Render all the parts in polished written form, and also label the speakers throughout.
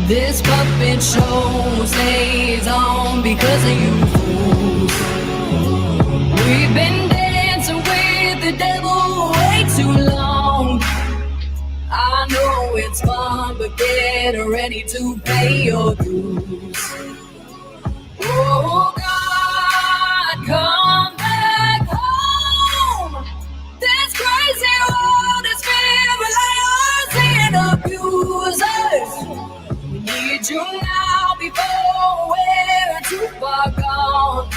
Speaker 1: This puppet show stays on because of you fools. We've been dancing with the devil way too long. I know it's fun, but get ready to pay your dues. Oh God, come back home. This crazy world is filled with liars and abusers. We need you now before we're too far gone.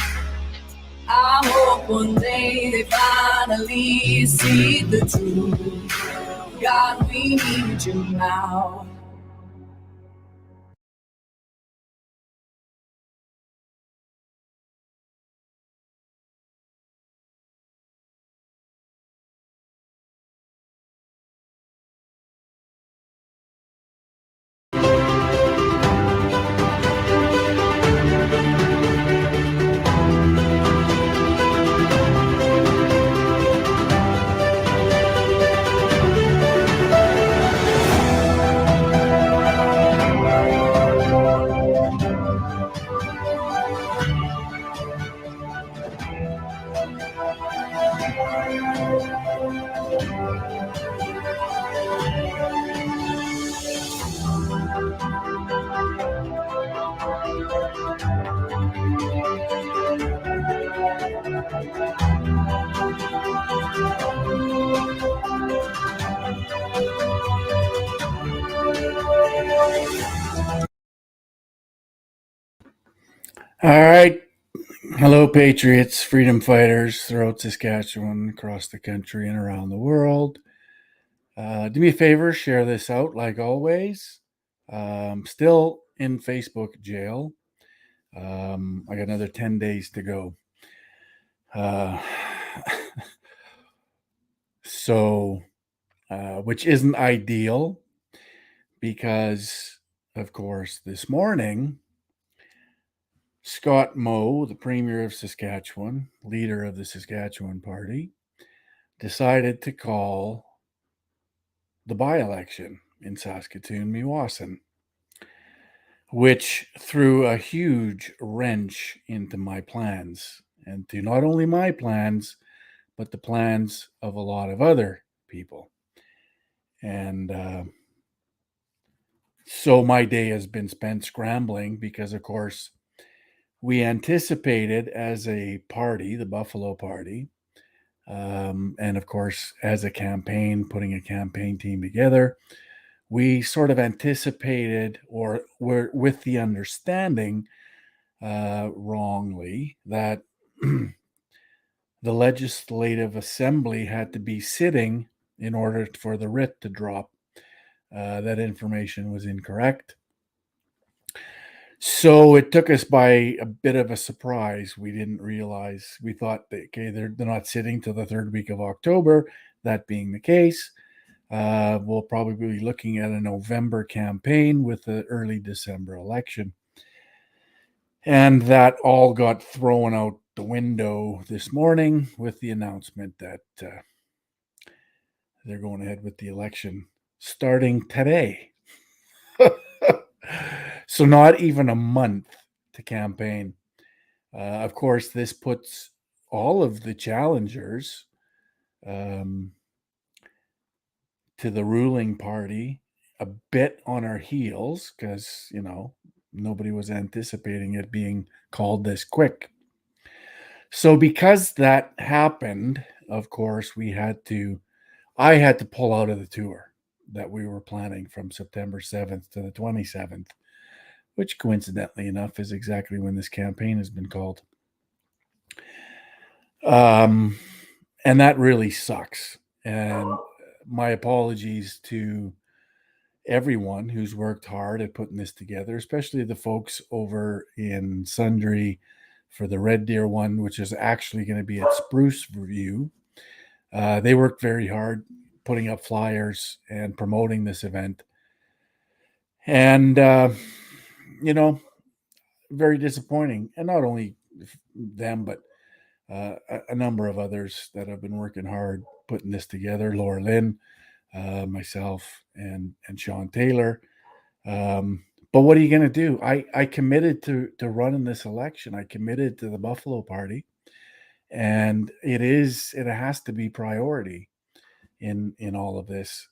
Speaker 1: I hope one day they finally see the truth. God, we need you now.
Speaker 2: All right. Hello, Patriots, freedom fighters throughout Saskatchewan, across the country, and around the world. Do me a favor, share this out like always. Still in Facebook jail. I got another 10 days to go. Uh, so, which isn't ideal because, of course, this morning, Scott Moe, the Premier of Saskatchewan, leader of the Saskatchewan Party, decided to call the by-election in Saskatoon, Meewasin, which threw a huge wrench into my plans, and to not only my plans, but the plans of a lot of other people. And so my day has been spent scrambling because, of course, we anticipated as a party, the Buffalo Party, and of course, as a campaign, putting a campaign team together, we sort of anticipated or were with the understanding wrongly that the legislative assembly had to be sitting in order for the writ to drop. That information was incorrect. So it took us by a bit of a surprise. We didn't realize, we thought that, okay, they're not sitting till the third week of October. That being the case, we'll probably be looking at a November campaign with the early December election. And that all got thrown out the window this morning with the announcement that they're going ahead with the election starting today. So, not even a month to campaign. Of course, this puts all of the challengers um, to the ruling party a bit on our heels because, nobody was anticipating it being called this quick. So, because that happened, of course, I had to pull out of the tour that we were planning from September 7th to the 27th, which coincidentally enough is exactly when this campaign has been called. Um, and that really sucks. And my apologies to everyone who's worked hard at putting this together, especially the folks over in Sundre for the Red Deer one, which is actually going to be at Spruce View. They worked very hard putting up flyers and promoting this event. And, very disappointing. And not only them, but a number of others that have been working hard putting this together. Laura Lynn, myself, and Sean Taylor. But what are you going to do? I committed to running this election. I committed to the Buffalo Party, and it has to be priority in all of this.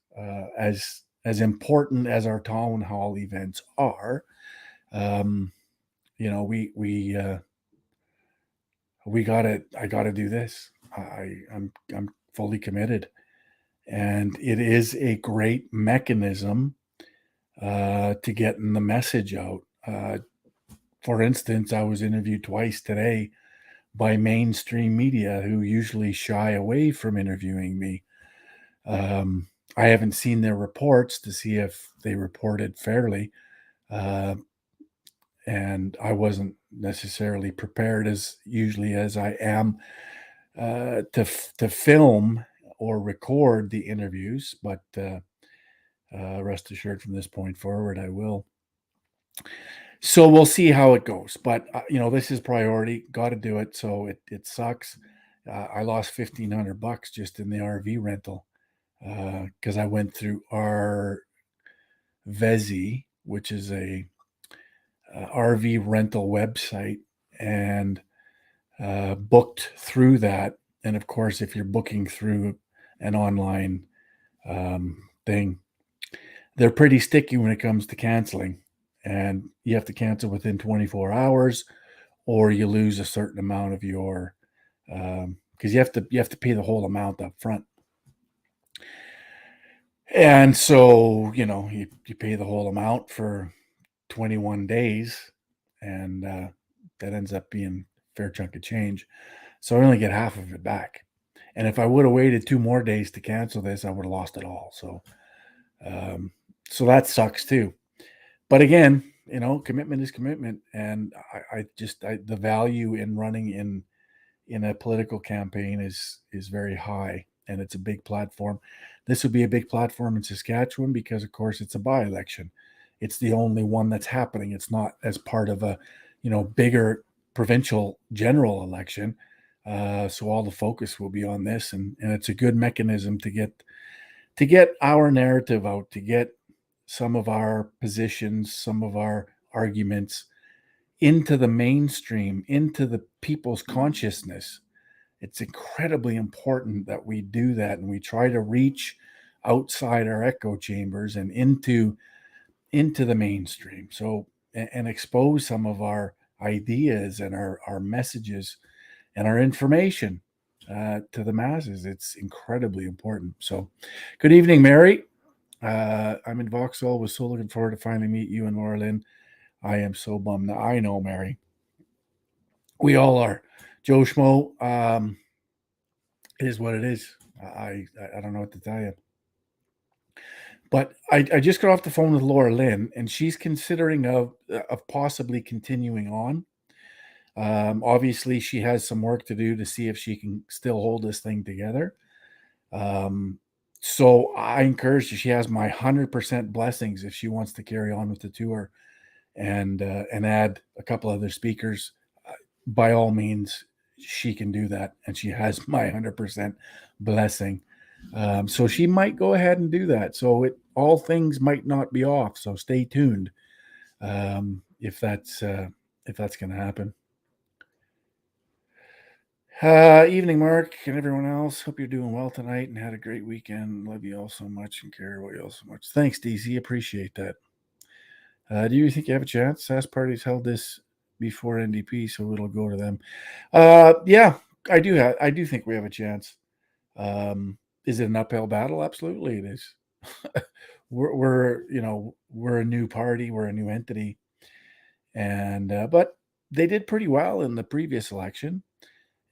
Speaker 2: As important as our town hall events are, um, you know, we gotta I gotta do this. I'm fully committed, and it is a great mechanism to getting the message out. For instance, I was interviewed twice today by mainstream media who usually shy away from interviewing me. Um, I haven't seen their reports to see if they reported fairly, uh, and I wasn't necessarily prepared as usually as I am to film or record the interviews. But rest assured, from this point forward, I will. So we'll see how it goes. But this is priority. Got to do it. So it sucks. I lost $1,500 just in the RV rental because I went through our Vezi, which is a RV rental website, and booked through that. And of course, if you're booking through an online thing, they're pretty sticky when it comes to canceling, and you have to cancel within 24 hours, or you lose a certain amount of your because you have to pay the whole amount up front. And so, you pay the whole amount for 21 days, and that ends up being a fair chunk of change. So I only get half of it back. And if I would have waited 2 more days to cancel this, I would have lost it all. Um, so that sucks too. But again, commitment is commitment, and the value in running in a political campaign is very high, and it's a big platform. This would be a big platform in Saskatchewan because, of course, it's a by-election. It's the only one that's happening. It's not as part of a bigger provincial general election. So all the focus will be on this, and it's a good mechanism to get our narrative out, to get some of our positions, some of our arguments into the mainstream, into the people's consciousness. It's incredibly important that we do that, and we try to reach outside our echo chambers and into the mainstream. So and expose some of our ideas and our messages and our information to the masses. It's incredibly important. So, good evening, Mary. I'm in Vauxhall. Was so looking forward to finally meet you and Laura Lynn. I am so bummed. I know, Mary. We all are. Joe Schmo, it is what it is. I don't know what to tell you. But I just got off the phone with Laura Lynn, and she's considering of possibly continuing on. Obviously, she has some work to do to see if she can still hold this thing together. So I encourage her. She has my 100% blessings if she wants to carry on with the tour and add a couple other speakers. By all means, she can do that, and she has my 100% blessing. So she might go ahead and do that. So all things might not be off. So stay tuned if that's going to happen. Evening, Mark, and everyone else. Hope you're doing well tonight and had a great weekend. Love you all so much and care about you all so much. Thanks, DC. Appreciate that. Do you think you have a chance? SAS parties held this before NDP, so it'll go to them. Yeah, I do. I do think we have a chance. Is it an uphill battle? Absolutely, it is. we're a new party. We're a new entity, and but they did pretty well in the previous election.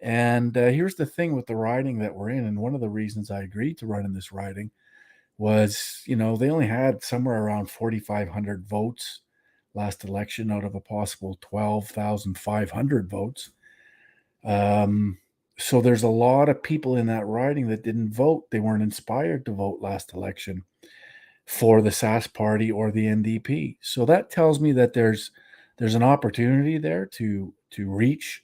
Speaker 2: And here's the thing with the riding that we're in, and one of the reasons I agreed to run in this riding was, they only had somewhere around 4,500 votes last election out of a possible 12,500 votes. So there's a lot of people in that riding that didn't vote. They weren't inspired to vote last election for the SAS party or the NDP. So that tells me that there's an opportunity there to reach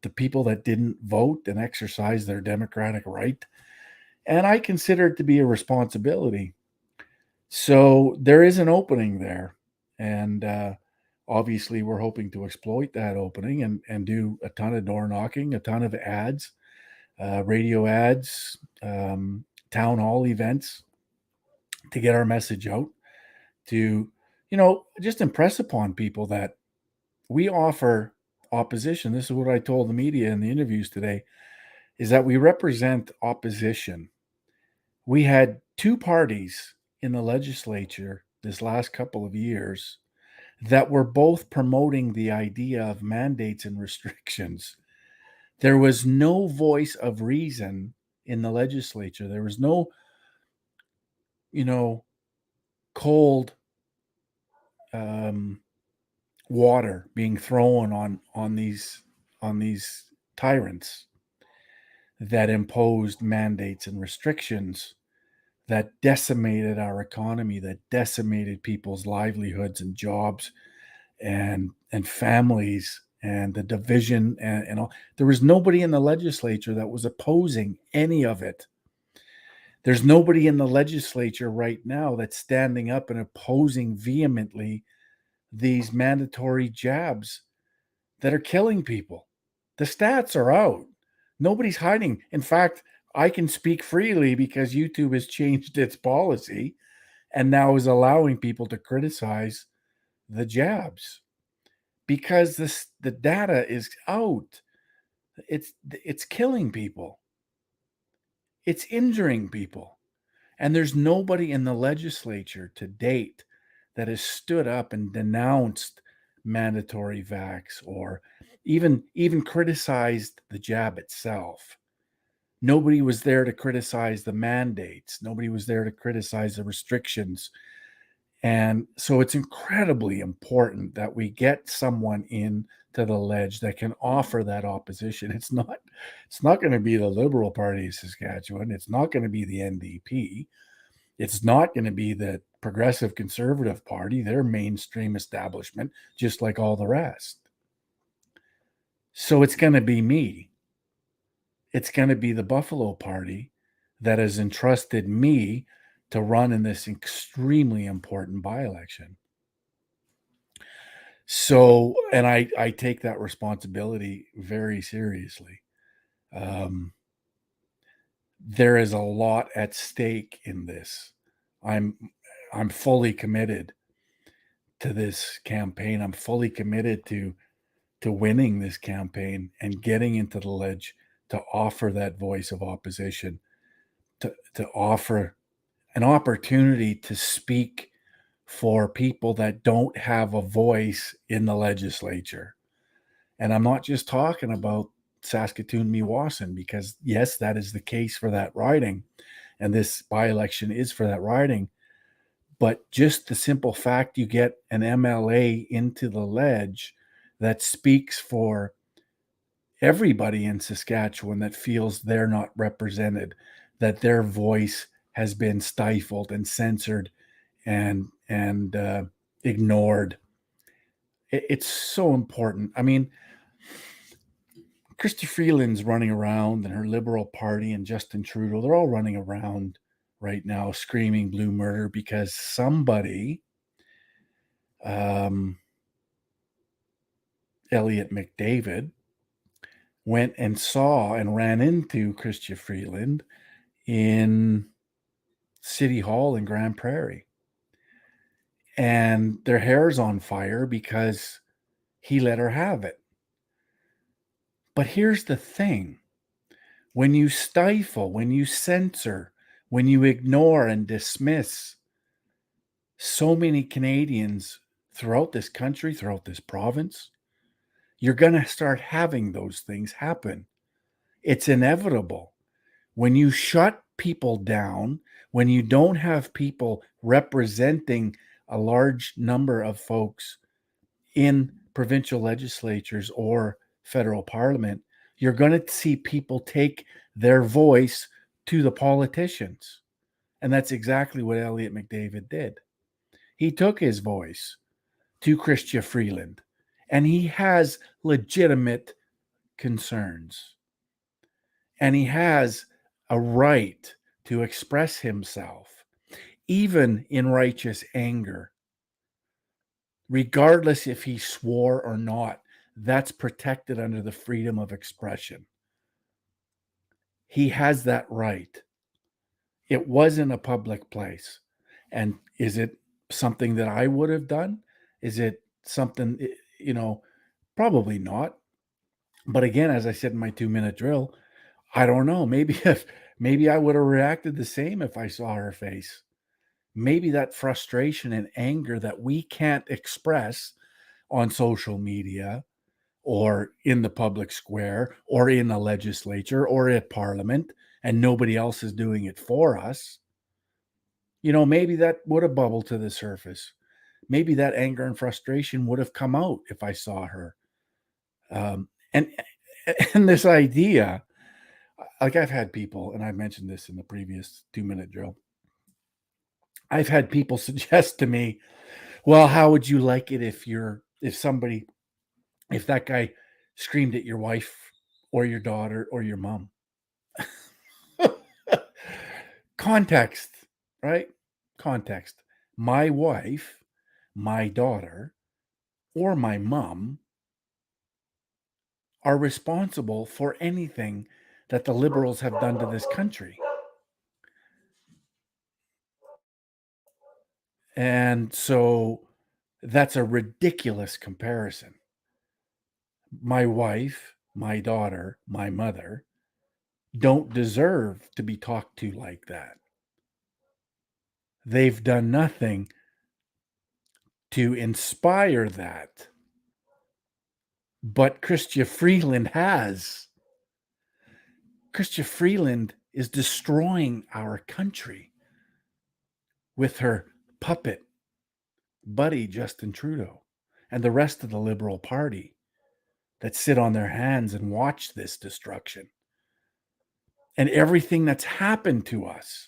Speaker 2: the people that didn't vote and exercise their democratic right. And I consider it to be a responsibility. So there is an opening there. And obviously, we're hoping to exploit that opening and do a ton of door knocking, a ton of ads, radio ads, town hall events to get our message out, to, just impress upon people that we offer opposition. This is what I told the media in the interviews today, is that we represent opposition. We had two parties in the legislature this last couple of years that were both promoting the idea of mandates and restrictions. There was no voice of reason in the legislature. There was no, cold water being thrown on these tyrants that imposed mandates and restrictions that decimated our economy, that decimated people's livelihoods and jobs and families, and the division and all. There was nobody in the legislature that was opposing any of it. There's nobody in the legislature right now that's standing up and opposing vehemently these mandatory jabs that are killing people. The stats are out. Nobody's hiding. In fact, I can speak freely because YouTube has changed its policy and now is allowing people to criticize the jabs because the data is out. It's killing people. It's injuring people. And there's nobody in the legislature to date that has stood up and denounced mandatory vax or even criticized the jab itself. Nobody was there to criticize the mandates. Nobody was there to criticize the restrictions. And so it's incredibly important that we get someone in to the ledge that can offer that opposition. It's not going to be the Liberal Party of Saskatchewan. It's not going to be the NDP. It's not going to be the Progressive Conservative Party, their mainstream establishment, just like all the rest. So it's going to be me. It's going to be the Buffalo Party that has entrusted me to run in this extremely important by-election. So, and I take that responsibility very seriously. There is a lot at stake in this. I'm fully committed to this campaign. I'm fully committed to winning this campaign and getting into the ledge to offer that voice of opposition, to offer an opportunity to speak for people that don't have a voice in the legislature. And I'm not just talking about Saskatoon Meewasin, because yes, that is the case for that riding, and this by-election is for that riding. But just the simple fact you get an MLA into the ledge that speaks for everybody in Saskatchewan that feels they're not represented, that their voice has been stifled and censored and ignored. It's so important. I mean, Chrystia Freeland's running around, and her Liberal Party and Justin Trudeau, they're all running around right now screaming blue murder because somebody, Elliot McDavid, went and saw and ran into Chrystia Freeland in City Hall in Grand Prairie. And their hair's on fire because he let her have it. But here's the thing. When you stifle, when you censor, when you ignore and dismiss so many Canadians throughout this country, throughout this province, you're going to start having those things happen. It's inevitable. When you shut people down, when you don't have people representing a large number of folks in provincial legislatures or federal parliament, you're going to see people take their voice to the politicians. And that's exactly what Elliot McDavid did. He took his voice to Chrystia Freeland, and he has legitimate concerns. And he has a right to express himself, even in righteous anger. regardless if he swore or not. That's protected under the freedom of expression. He has that right. It was in a public place. And is it something that I would have done? Is it something, probably not. But again, as I said in my 2-minute drill, I don't know. Maybe I would have reacted the same if I saw her face. Maybe that frustration and anger that we can't express on social media or in the public square or in a legislature or at parliament, and nobody else is doing it for us, maybe that would have bubbled to the surface. Maybe that anger and frustration would have come out if I saw her. And and this idea, like I've had people, and I mentioned this in the previous 2-minute drill. I've had people suggest to me, well, how would you like it if that guy screamed at your wife or your daughter or your mom? Context, right? Context. My wife, my daughter, or my mom are responsible for anything that the liberals have done to this country. And so that's a ridiculous comparison. My wife, my daughter, my mother don't deserve to be talked to like that. They've done nothing to inspire that. But Chrystia Freeland has. Chrystia Freeland is destroying our country with her puppet buddy, Justin Trudeau, and the rest of the Liberal Party that sit on their hands and watch this destruction. And everything that's happened to us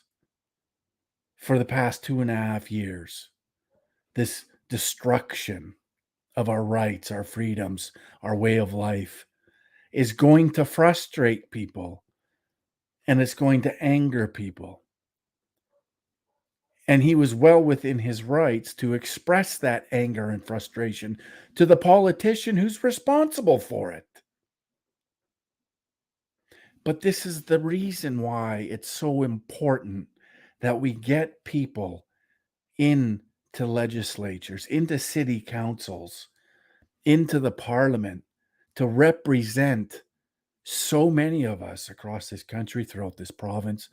Speaker 2: for the past 2.5 years, this destruction of our rights, our freedoms, our way of life, is going to frustrate people and it's going to anger people. And he was well within his rights to express that anger and frustration to the politician who's responsible for it. But this is the reason why it's so important that we get people into legislatures, into city councils, into the parliament to represent so many of us across this country, throughout this province,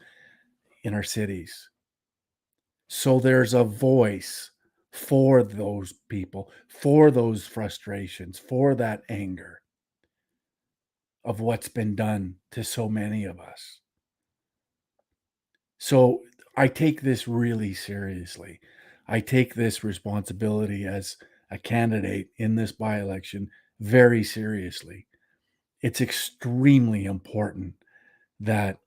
Speaker 2: in our cities. So there's a voice for those people, for those frustrations, for that anger of what's been done to so many of us. So I take this really seriously. I take this responsibility as a candidate in this by-election very seriously. It's extremely important that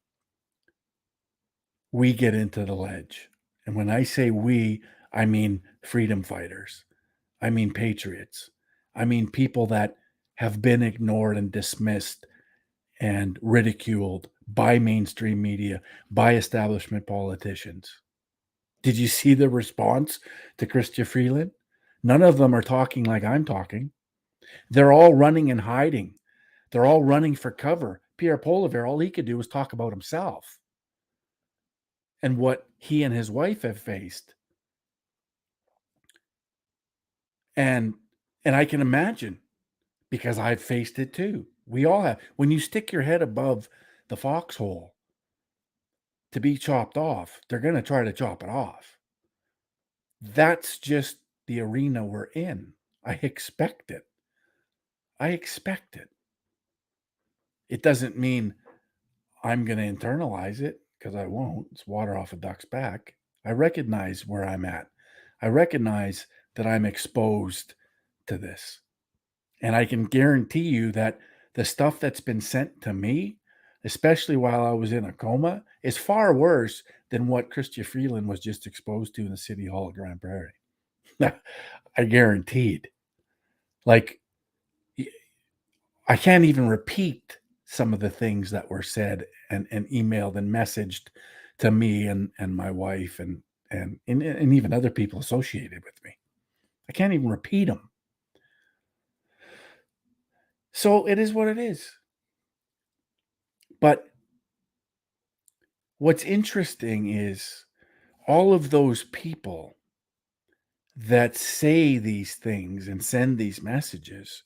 Speaker 2: we get into the ledge. And when I say we, I mean freedom fighters. I mean patriots. I mean people that have been ignored and dismissed and ridiculed by mainstream media, by establishment politicians. Did you see the response to Chrystia Freeland? None of them are talking like I'm talking. They're all running and hiding. They're all running for cover. Pierre Poilievre, all he could do was talk about himself and what he and his wife have faced. And I can imagine, because I've faced it too. We all have. When you stick your head above the foxhole to be chopped off, they're going to try to chop it off. That's just the arena we're in. I expect it. I expect it. It doesn't mean I'm going to internalize it, because I won't. It's water off a duck's back. I recognize where I'm at. I recognize that I'm exposed to this. And I can guarantee you that the stuff that's been sent to me, especially while I was in a coma, is far worse than what Chrystia Freeland was just exposed to in the City Hall of Grand Prairie. I guaranteed. Like, I can't even repeat some of the things that were said and emailed and messaged to me and my wife and even other people associated with me. I can't even repeat them. So it is what it is. But what's interesting is all of those people that say these things and send these messages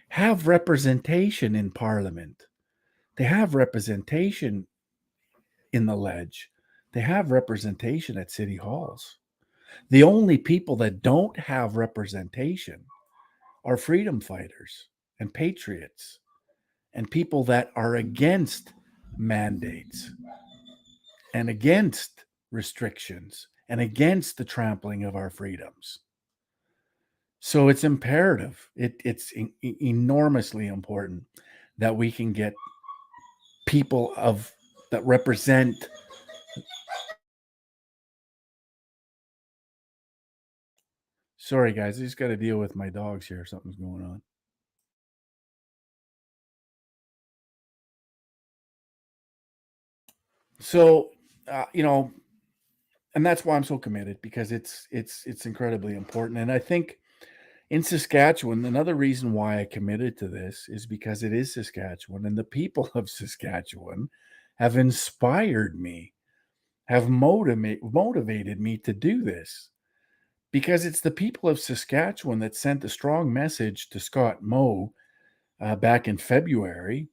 Speaker 2: have representation in Parliament. They have representation in the ledge. They have representation at city halls. The only people that don't have representation are freedom fighters and patriots and people that are against mandates and against restrictions and against the trampling of our freedoms. So it's imperative. It's enormously important that we can get people of that represent. Sorry, guys, I just got to deal with my dogs here. Something's going on. So, you know, and that's why I'm so committed because it's incredibly important. And I think in Saskatchewan, another reason why I committed to this is because it is Saskatchewan, and the people of Saskatchewan have inspired me, have motivated me to do this. Because it's the people of Saskatchewan that sent a strong message to Scott Moe back in February.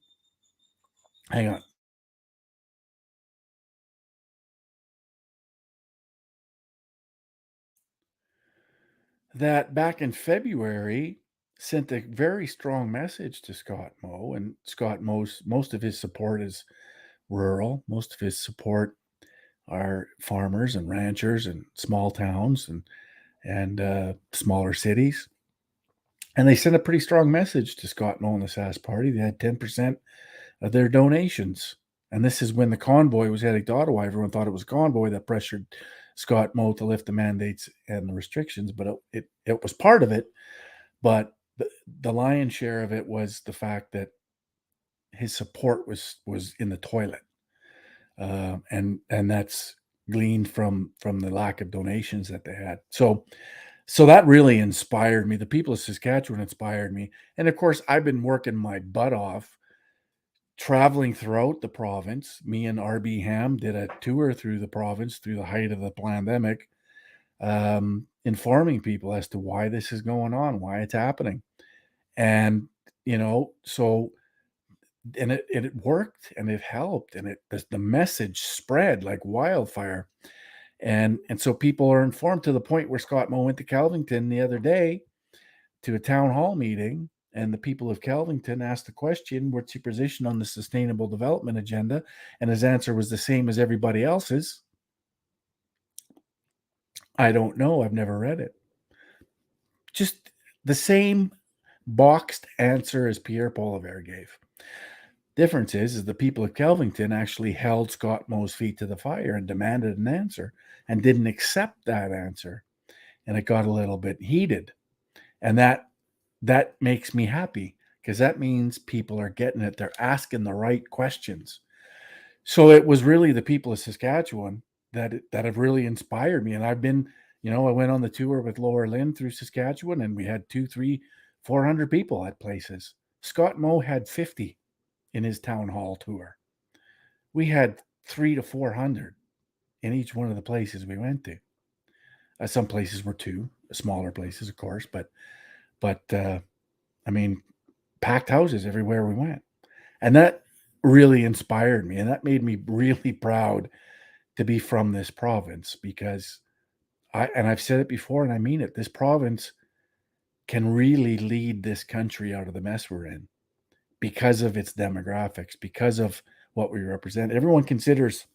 Speaker 2: Hang on. That back in February sent a very strong message to Scott Moe, and Scott Moe's most of his support is rural. Most of his support are farmers and ranchers and small towns and smaller cities. And they sent a pretty strong message to Scott Moe and the Sask Party. They had 10% of their donations. And this is when the convoy was heading to Ottawa. Everyone thought it was a convoy that pressured Scott Moe to lift the mandates and the restrictions, but it was part of it. But the lion's share of it was the fact that his support was in the toilet, and that's gleaned from the lack of donations that they had. So that really inspired me. The people of Saskatchewan inspired me, and of course, I've been working my butt off traveling throughout the province. Me and RB Ham did a tour through the province through the height of the pandemic, informing people as to why this is going on, why it's happening. And, so, and it worked and it helped and the message spread like wildfire. And so people are informed to the point where Scott Moe went to Kelvington the other day to a town hall meeting, and the people of Kelvington asked the question, what's your position on the sustainable development agenda? And his answer was the same as everybody else's. I don't know. I've never read it. Just the same boxed answer as Pierre Poilievre gave. Difference is the people of Kelvington actually held Scott Moe's feet to the fire and demanded an answer and didn't accept that answer. And it got a little bit heated. And that makes me happy because that means people are getting it. They're asking the right questions. So it was really the people of Saskatchewan that have really inspired me. And I've been, I went on the tour with Laura Lynn through Saskatchewan, and we had 2, 3, 400 people at places. Scott Moe had 50 in his town hall tour. We had 3 to 400 in each one of the places we went to. Some places were 2, smaller places, of course, but I mean, packed houses everywhere we went. And that really inspired me. And that made me really proud to be from this province because I've said it before and I mean it, this province can really lead this country out of the mess we're in because of its demographics, because of what we represent. Everyone considers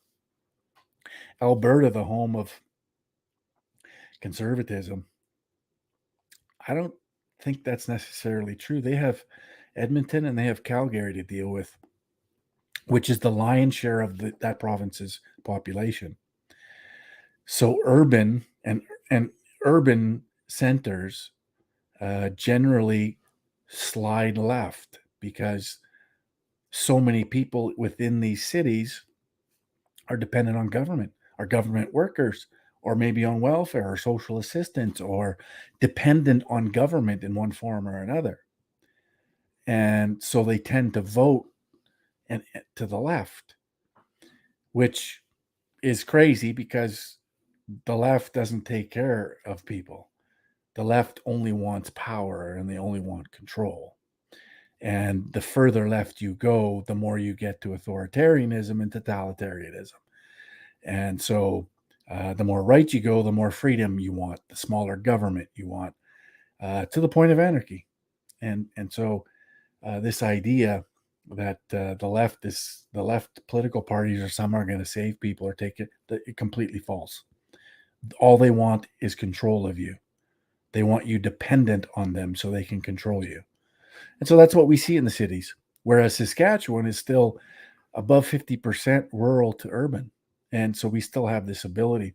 Speaker 2: Alberta the home of conservatism. I don't think that's necessarily true. They have Edmonton and they have Calgary to deal with, which is the lion's share of that province's population. So and urban centers generally slide left because so many people within these cities are dependent on government, are government workers, or maybe on welfare or social assistance or dependent on government in one form or another. And so they tend to vote to the left, which is crazy because the left doesn't take care of people. The left only wants power and they only want control. And the further left you go, the more you get to authoritarianism and totalitarianism. And so the more right you go, the more freedom you want, the smaller government you want, to the point of anarchy. And so this idea that the left political parties or some are going to save people or take it completely false. All they want is control of you. They want you dependent on them so they can control you. And so that's what we see in the cities. Whereas Saskatchewan is still above 50% rural to urban. And so we still have this ability.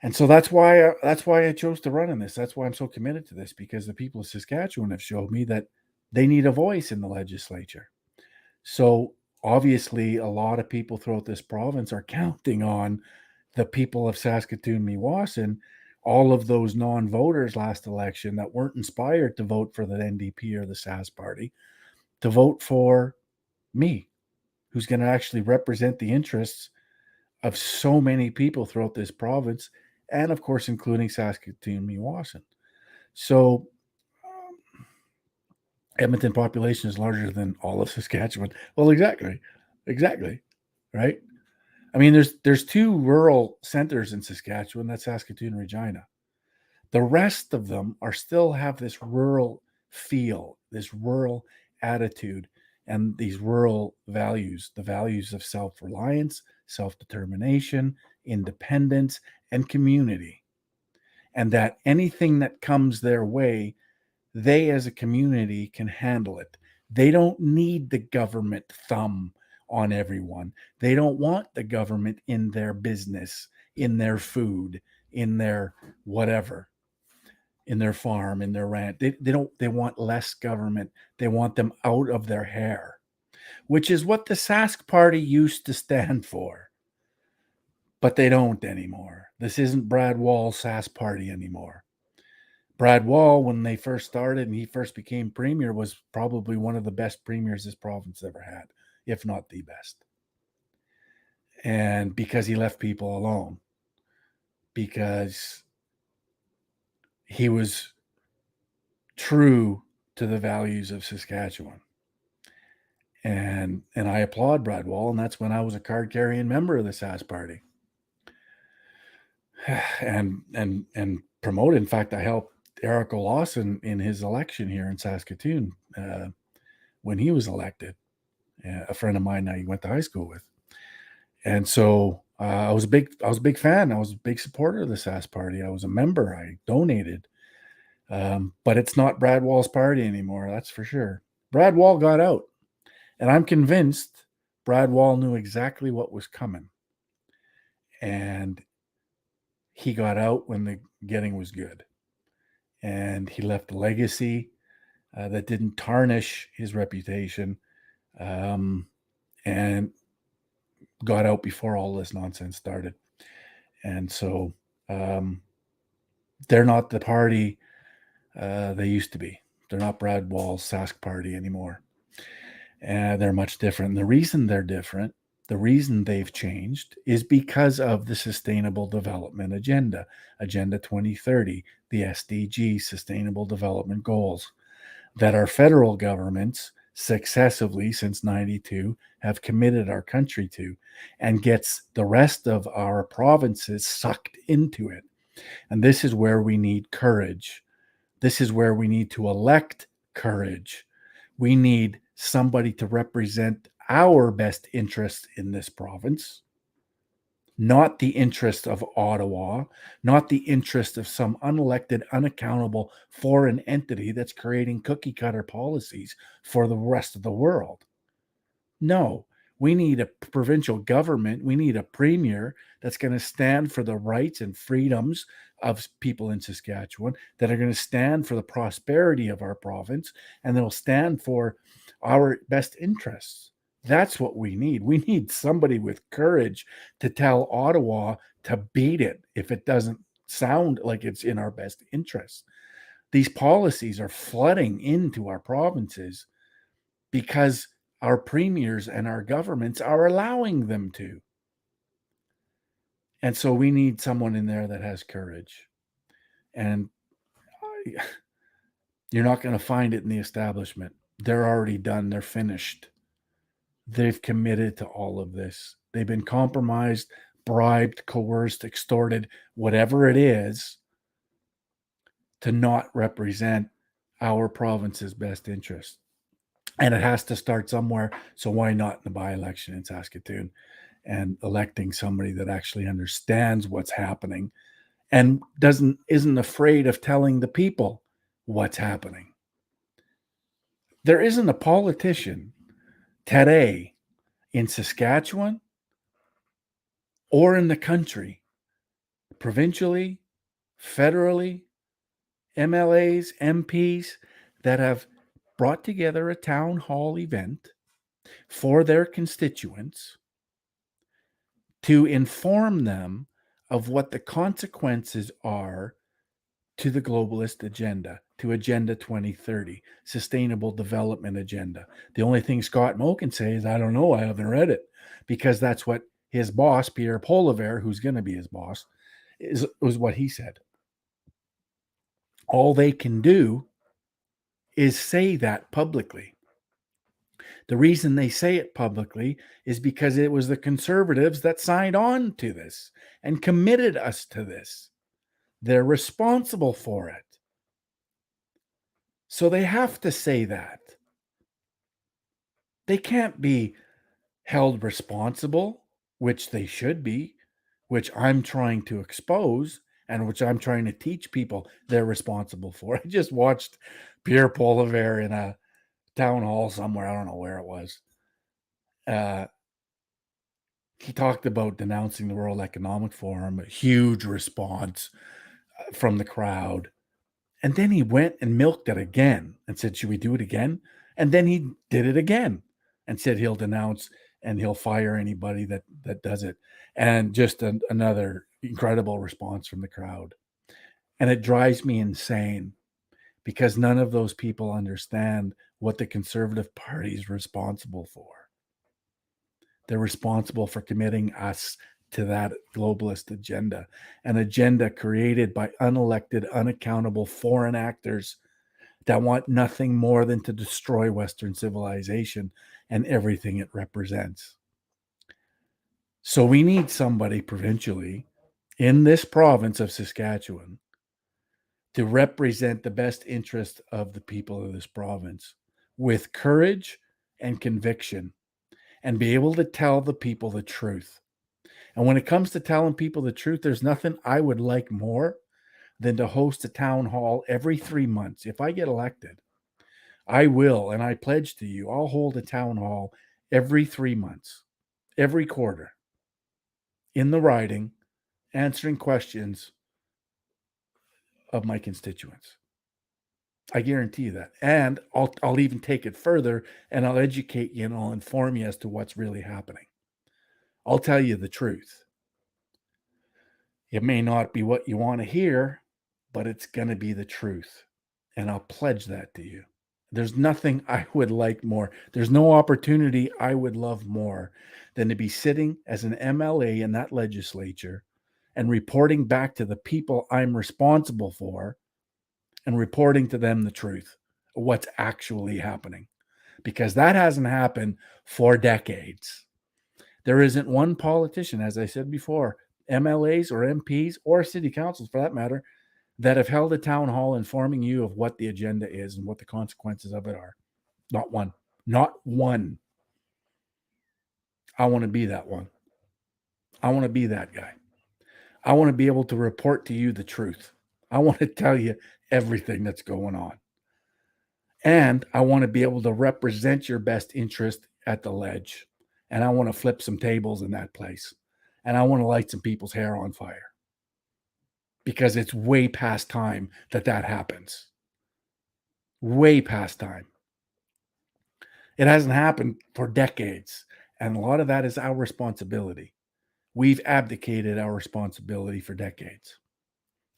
Speaker 2: And so that's why I chose to run in this. That's why I'm so committed to this, because the people of Saskatchewan have showed me that they need a voice in the legislature. So obviously, a lot of people throughout this province are counting on the people of Saskatoon, Meewasin, all of those non-voters last election that weren't inspired to vote for the NDP or the Sask party, to vote for me, who's going to actually represent the interests of so many people throughout this province, and of course, including Saskatoon, Meewasin. So Edmonton population is larger than all of Saskatchewan. Well, exactly, right? I mean, there's two rural centers in Saskatchewan. That's Saskatoon and Regina. The rest of them are still have this rural feel, this rural attitude, and these rural values, the values of self-reliance, self-determination, independence, and community. And that anything that comes their way, they as a community can handle it. They don't need the government thumb on everyone. They don't want the government in their business, in their food, in their whatever, in their farm, in their rant. They want less government. They want them out of their hair, which is what the Sask party used to stand for. But they don't anymore. This isn't Brad Wall's Sask party anymore. Brad Wall, when they first started and he first became premier, was probably one of the best premiers this province ever had, if not the best. And because he left people alone, because he was true to the values of Saskatchewan. And I applaud Brad Wall, and that's when I was a card-carrying member of the Sask party. And promoted. In fact, I helped Eric Lawson in his election here in Saskatoon when he was elected. A friend of mine that he went to high school with, and so I was a big fan. I was a big supporter of the Sask party. I was a member. I donated, but it's not Brad Wall's party anymore. That's for sure. Brad Wall got out, and I'm convinced Brad Wall knew exactly what was coming, and he got out when the getting was good. And he left a legacy that didn't tarnish his reputation, and got out before all this nonsense started. And so they're not the party they used to be. They're not Brad Wall's Sask party anymore. They're much different. And the reason they're different, the reason they've changed, is because of the Sustainable Development Agenda, Agenda 2030, the SDG, Sustainable Development Goals, that our federal governments successively since 92 have committed our country to, and gets the rest of our provinces sucked into it. And this is where we need courage. This is where we need to elect courage. We need somebody to represent our best interests in this province, not the interest of Ottawa, not the interest of some unelected, unaccountable foreign entity that's creating cookie cutter policies for the rest of the world. No, we need a provincial government. We need a premier that's going to stand for the rights and freedoms of people in Saskatchewan, that are going to stand for the prosperity of our province, and that'll stand for our best interests. That's what we need. We need somebody with courage to tell Ottawa to beat it if it doesn't sound like it's in our best interests. These policies are flooding into our provinces because our premiers and our governments are allowing them to. And so we need someone in there that has courage. And you're not going to find it in the establishment. They're already done. They're finished. They've committed to all of this. They've been compromised, bribed, coerced, extorted, whatever it is, to not represent our province's best interest. And it has to start somewhere. So why not in the by-election in Saskatoon and electing somebody that actually understands what's happening and isn't afraid of telling the people what's happening. There isn't a politician today in Saskatchewan or in the country, provincially, federally, MLAs, MPs, that have brought together a town hall event for their constituents to inform them of what the consequences are to the globalist agenda, to Agenda 2030, Sustainable Development Agenda. The only thing Scott Moe can say is, I don't know, I haven't read it, because that's what his boss, Pierre Poilievre, who's going to be his boss, was what he said. All they can do is say that publicly. The reason they say it publicly is because it was the Conservatives that signed on to this and committed us to this. They're responsible for it. So they have to say that. They can't be held responsible, which they should be, which I'm trying to expose and which I'm trying to teach people they're responsible for. I just watched Pierre Poilievre in a town hall somewhere. I don't know where it was. He talked about denouncing the World Economic Forum, a huge response from the crowd. And then he went and milked it again and said, should we do it again? And then he did it again and said he'll denounce and he'll fire anybody that does it. And just another incredible response from the crowd. And it drives me insane because none of those people understand what the Conservative Party is responsible for. They're responsible for committing us to that globalist agenda, an agenda created by unelected, unaccountable foreign actors that want nothing more than to destroy Western civilization and everything it represents. So we need somebody provincially in this province of Saskatchewan to represent the best interest of the people of this province with courage and conviction, and be able to tell the people the truth. And when it comes to telling people the truth, there's nothing I would like more than to host a town hall every 3 months. If I get elected, I will, and I pledge to you, I'll hold a town hall every 3 months, every quarter, in the riding, answering questions of my constituents. I guarantee you that. And I'll even take it further, and I'll educate you and I'll inform you as to what's really happening. I'll tell you the truth. It may not be what you want to hear, but it's going to be the truth. And I'll pledge that to you. There's nothing I would like more. There's no opportunity I would love more than to be sitting as an MLA in that legislature and reporting back to the people I'm responsible for and reporting to them the truth of what's actually happening. Because that hasn't happened for decades. There isn't one politician, as I said before, MLAs or MPs or city councils for that matter, that have held a town hall informing you of what the agenda is and what the consequences of it are. Not one. Not one. I want to be that one. I want to be that guy. I want to be able to report to you the truth. I want to tell you everything that's going on. And I want to be able to represent your best interest at the ledge. And I want to flip some tables in that place. And I want to light some people's hair on fire. Because it's way past time that happens. Way past time. It hasn't happened for decades. And a lot of that is our responsibility. We've abdicated our responsibility for decades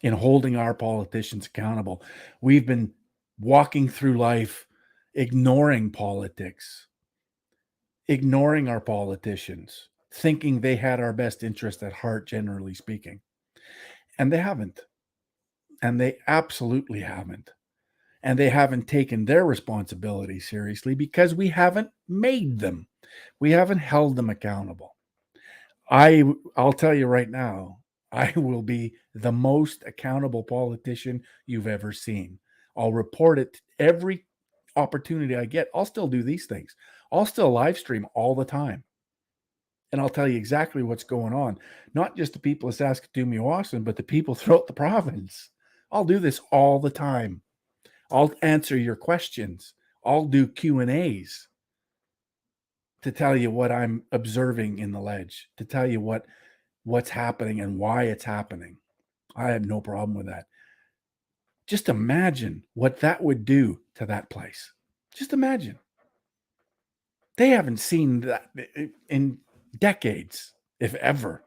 Speaker 2: in holding our politicians accountable. We've been walking through life ignoring politics, ignoring our politicians, thinking they had our best interest at heart, generally speaking. And they haven't. And they absolutely haven't. And they haven't taken their responsibility seriously because we haven't made them. We haven't held them accountable. I'll tell you right now, I will be the most accountable politician you've ever seen. I'll report it every opportunity I get. I'll still do these things. I'll still live stream all the time. And I'll tell you exactly what's going on. Not just the people of Saskatoon, Meewasin, but the people throughout the province. I'll do this all the time. I'll answer your questions. I'll do Q&As to tell you what I'm observing in the ledge, to tell you what's happening and why it's happening. I have no problem with that. Just imagine what that would do to that place. Just imagine. They haven't seen that in decades, if ever.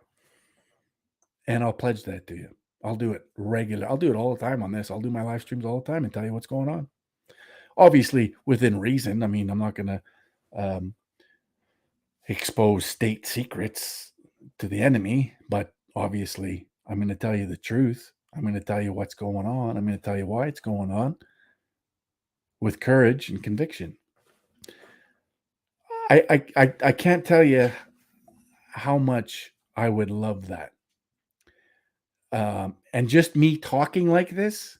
Speaker 2: And I'll pledge that to you. I'll do it regular. I'll do it all the time on this. I'll do my live streams all the time and tell you what's going on. Obviously, within reason. I mean, I'm not going to expose state secrets to the enemy, but obviously, I'm going to tell you the truth. I'm going to tell you what's going on. I'm going to tell you why it's going on with courage and conviction. I can't tell you how much I would love that. And just me talking like this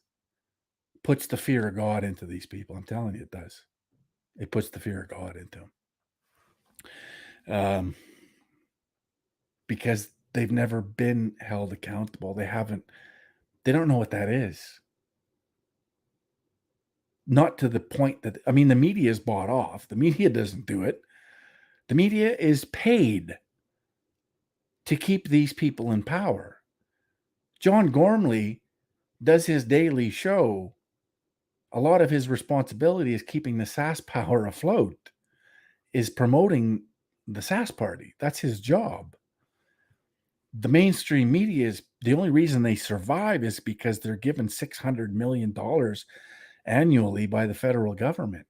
Speaker 2: puts the fear of God into these people. I'm telling you, it does. It puts the fear of God into them. Because they've never been held accountable. They don't know what that is. Not to the point that, I mean, the media is bought off. The media doesn't do it. The media is paid to keep these people in power. John Gormley does his daily show. A lot of his responsibility is keeping the SAS power afloat, is promoting the SAS party. That's his job. The mainstream media is the only reason they survive is because they're given $600 million annually by the federal government.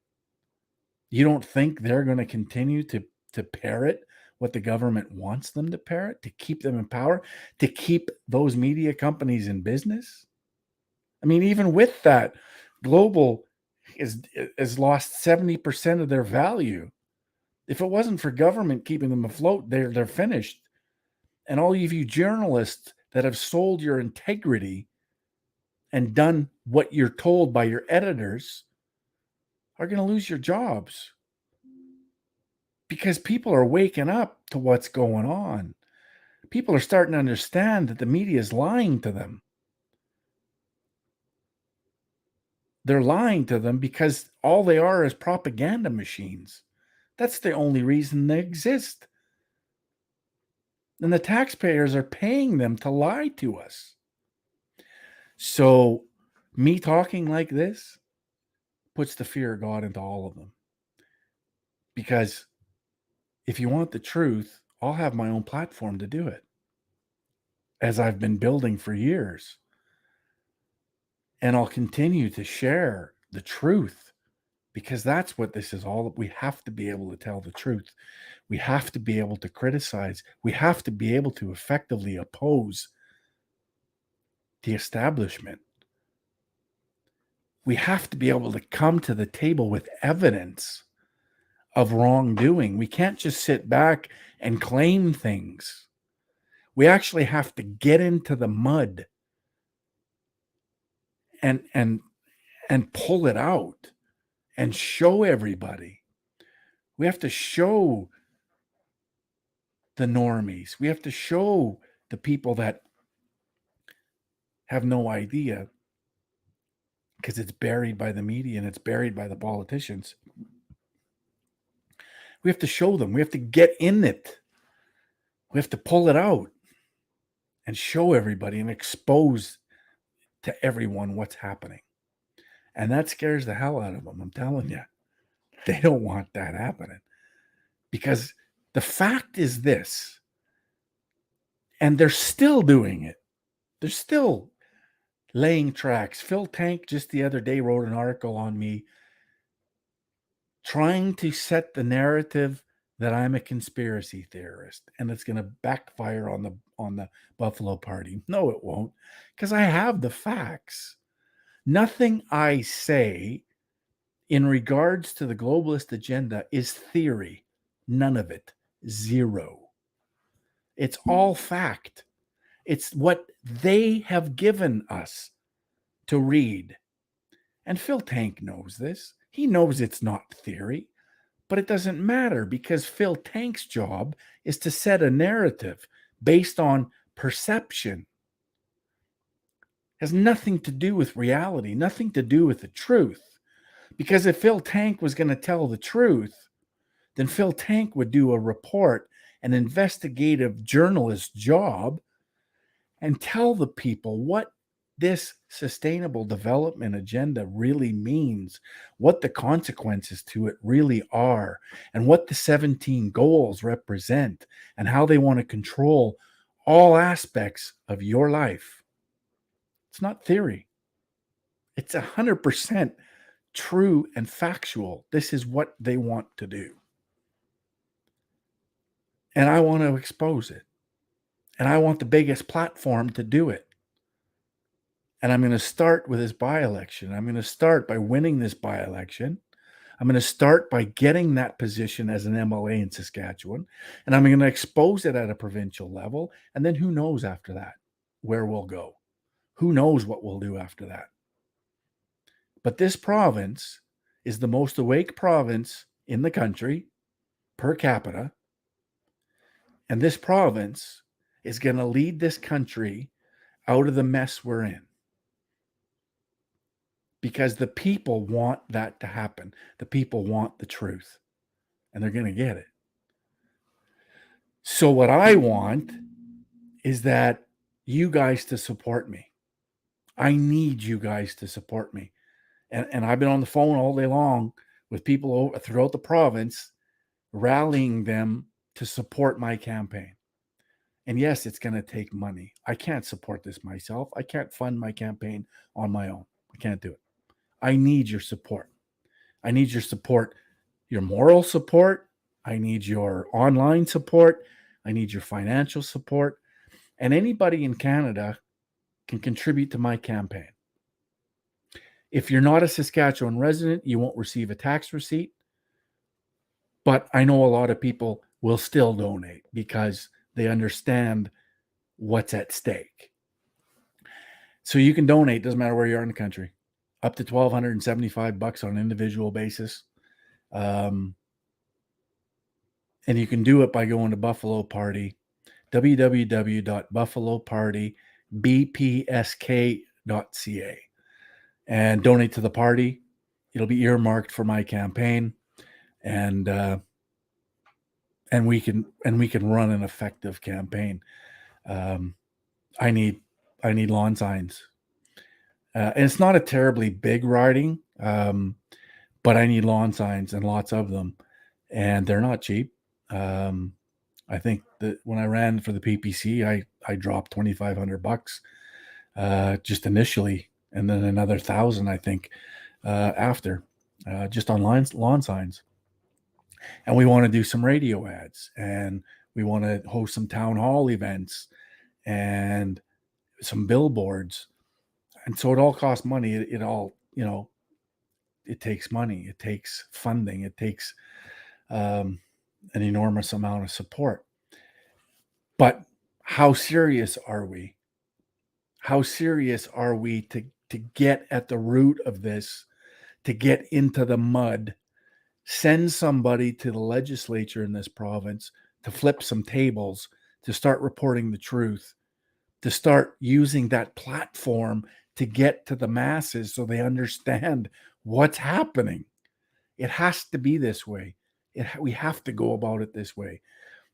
Speaker 2: You don't think they're going to continue to parrot what the government wants them to parrot, to keep them in power, to keep those media companies in business? I mean, even with that, Global has lost 70% of their value. If it wasn't for government keeping them afloat, they're finished. And all of you journalists that have sold your integrity and done what you're told by your editors are going to lose your jobs. Because people are waking up to what's going on. People are starting to understand that the media is lying to them. They're lying to them because all they are is propaganda machines. That's the only reason they exist. And the taxpayers are paying them to lie to us. So me talking like this puts the fear of God into all of them. Because if you want the truth, I'll have my own platform to do it, as I've been building for years. And I'll continue to share the truth, because that's what this is all. We have to be able to tell the truth. We have to be able to criticize. We have to be able to effectively oppose the establishment. We have to be able to come to the table with evidence of wrongdoing. We can't just sit back and claim things. We actually have to get into the mud and pull it out and show everybody. We have to show the normies. We have to show the people that have no idea, because it's buried by the media and it's buried by the politicians. We have to show them. We have to get in it. We have to pull it out and show everybody and expose to everyone what's happening. And that scares the hell out of them, I'm telling you. They don't want that happening, because the fact is this, and they're still doing it. They're still laying tracks. Phil Tank just the other day wrote an article on me trying to set the narrative that I'm a conspiracy theorist and it's going to backfire on the Buffalo Party. No, it won't, because I have the facts. Nothing I say in regards to the globalist agenda is theory. None of it. Zero. It's all fact. It's what they have given us to read. And Phil Tank knows this. He knows it's not theory, but it doesn't matter, because Phil Tank's job is to set a narrative based on perception. It has nothing to do with reality, nothing to do with the truth. Because if Phil Tank was going to tell the truth, then Phil Tank would do a report, an investigative journalist job, and tell the people what this sustainable development agenda really means, what the consequences to it really are, and what the 17 goals represent, and how they want to control all aspects of your life. It's not theory. It's 100% true and factual. This is what they want to do. And I want to expose it. And I want the biggest platform to do it. And I'm going to start with this by-election. I'm going to start by winning this by-election. I'm going to start by getting that position as an MLA in Saskatchewan. And I'm going to expose it at a provincial level. And then who knows after that where we'll go? Who knows what we'll do after that? But this province is the most awake province in the country per capita. And this province is going to lead this country out of the mess we're in. Because the people want that to happen. The people want the truth. And they're going to get it. So what I want is that you guys to support me. I need you guys to support me. And I've been on the phone all day long with people throughout the province, rallying them to support my campaign. And yes, it's going to take money. I can't support this myself. I can't fund my campaign on my own. I can't do it. I need your support. I need your support, your moral support. I need your online support. I need your financial support. And anybody in Canada can contribute to my campaign. If you're not a Saskatchewan resident, you won't receive a tax receipt. But I know a lot of people will still donate because they understand what's at stake. So you can donate, doesn't matter where you are in the country, up to $1,275 on an individual basis. And you can do it by going to Buffalo Party, www.buffalopartybpsk.ca, and donate to the party. It'll be earmarked for my campaign, and we can run an effective campaign. I need lawn signs. And it's not a terribly big riding, but I need lawn signs and lots of them, and they're not cheap. I think that when I ran for the PPC, I dropped $2,500 just initially, and then another 1,000 I think after, just on lawn signs. And we want to do some radio ads, and we want to host some town hall events and some billboards. And so it all costs money. It all, it takes money. It takes funding. It takes an enormous amount of support. But how serious are we? How serious are we to get at the root of this, to get into the mud, send somebody to the legislature in this province to flip some tables, to start reporting the truth, to start using that platform to get to the masses so they understand what's happening? It has to be this way. We have to go about it this way.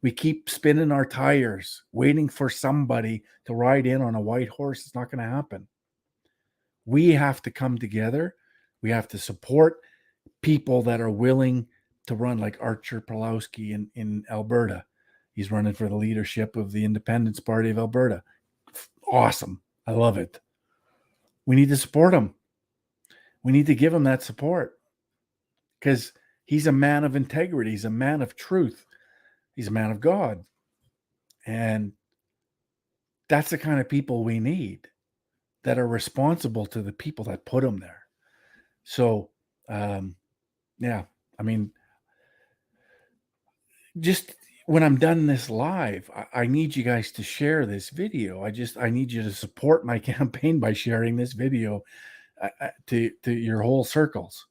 Speaker 2: We keep spinning our tires, waiting for somebody to ride in on a white horse. It's not going to happen. We have to come together. We have to support people that are willing to run, like Archer Pulowski in Alberta. He's running for the leadership of the Independence Party of Alberta. Awesome. I love it. We need to support him. We need to give him that support because he's a man of integrity. He's a man of truth. He's a man of God. And that's the kind of people we need that are responsible to the people that put them there. So, yeah, I mean, just when I'm done this live, I need you guys to share this video. I need you to support my campaign by sharing this video to your whole circles,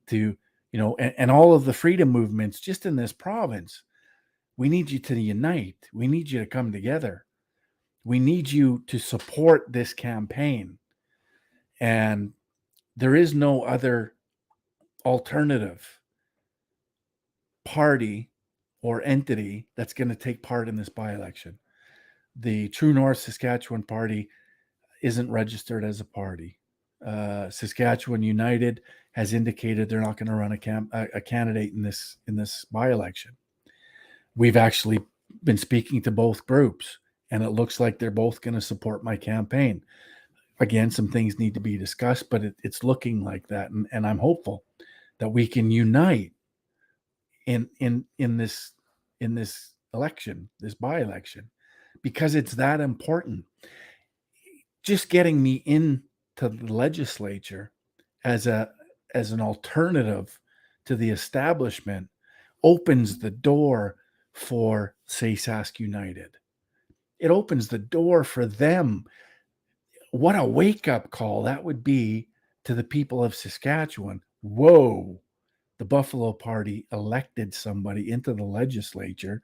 Speaker 2: to, and all of the freedom movements just in this province. We need you to unite. We need you to come together. We need you to support this campaign. And there is no other alternative party or entity that's going to take part in this by-election. The True North Saskatchewan Party isn't registered as a party. Saskatchewan United has indicated they're not going to run a candidate in this by-election. We've actually been speaking to both groups, and it looks like they're both going to support my campaign. Again, some things need to be discussed, but it's looking like that, and I'm hopeful that we can unite in this election, this by-election, because it's that important. Just getting me into the legislature as an alternative to the establishment opens the door for, say, Sask United. It opens the door for them. What a wake-up call that would be to the people of Saskatchewan. Whoa, the Buffalo Party elected somebody into the legislature,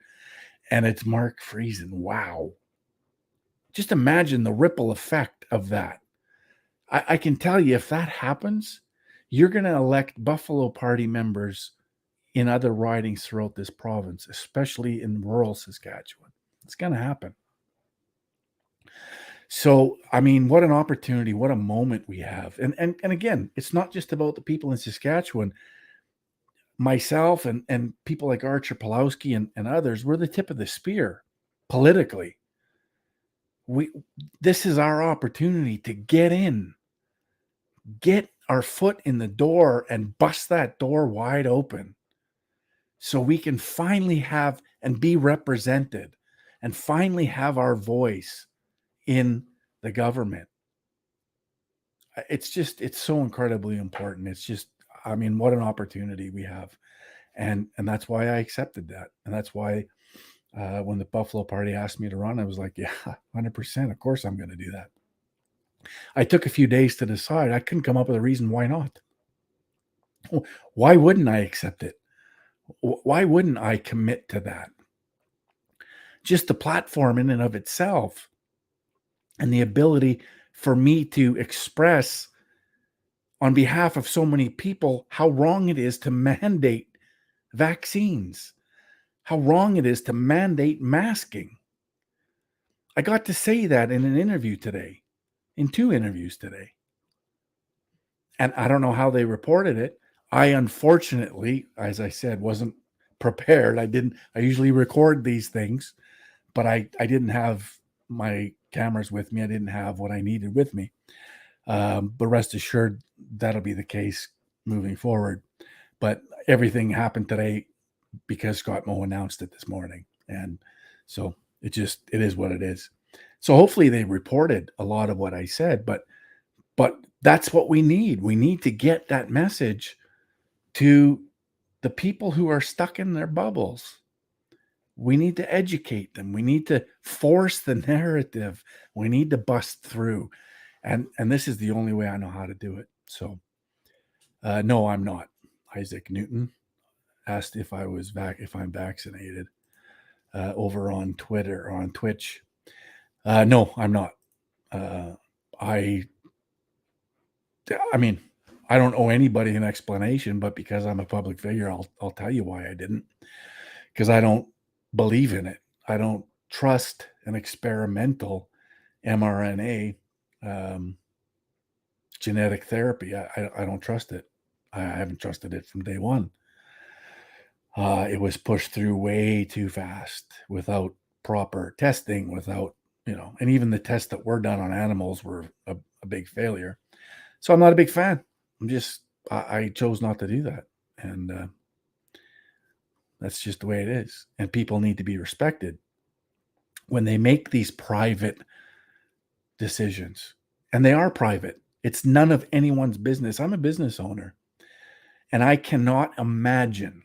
Speaker 2: and it's Mark Friesen. Wow. Just imagine the ripple effect of that. I can tell you, if that happens, you're going to elect Buffalo Party members in other ridings throughout this province, especially in rural Saskatchewan. It's going to happen. So, I mean, what an opportunity, what a moment we have. And again, it's not just about the people in Saskatchewan. Myself and people like Archer Pulowski and others, we're the tip of the spear politically. This is our opportunity to get our foot in the door and bust that door wide open so we can finally have and be represented and finally have our voice in the government. It's so incredibly important. It's just, I mean, what an opportunity we have. And that's why I accepted that. And that's why when the Buffalo Party asked me to run, I was like, yeah, 100%. Of course I'm going to do that. I took a few days to decide. I couldn't come up with a reason why not. Why wouldn't I accept it? Why wouldn't I commit to that? Just the platform in and of itself and the ability for me to express on behalf of so many people how wrong it is to mandate vaccines, how wrong it is to mandate masking. I got to say that in an interview today, in 2 interviews today. And I don't know how they reported it. I unfortunately, as I said, wasn't prepared. I usually record these things, but I didn't have my cameras with me. I didn't have what I needed with me. But rest assured, that'll be the case moving forward. But everything happened today because Scott Moe announced it this morning. And so it is what it is. So hopefully they reported a lot of what I said, but that's what we need. We need to get that message to the people who are stuck in their bubbles. We need to educate them. We need to force the narrative. We need to bust through. And this is the only way I know how to do it. So, no, I'm not. Isaac Newton asked if I'm vaccinated over on Twitter or on Twitch. No, I'm not. I mean, I don't owe anybody an explanation, but because I'm a public figure, I'll tell you why I didn't. Because I don't believe in it. I don't trust an experimental mRNA genetic therapy. I don't trust it. I haven't trusted it from day one. It was pushed through way too fast without proper testing, without, and even the tests that were done on animals were a big failure. So I'm not a big fan. I chose not to do that. And that's just the way it is. And people need to be respected when they make these private decisions. And they are private. It's none of anyone's business. I'm a business owner. And I cannot imagine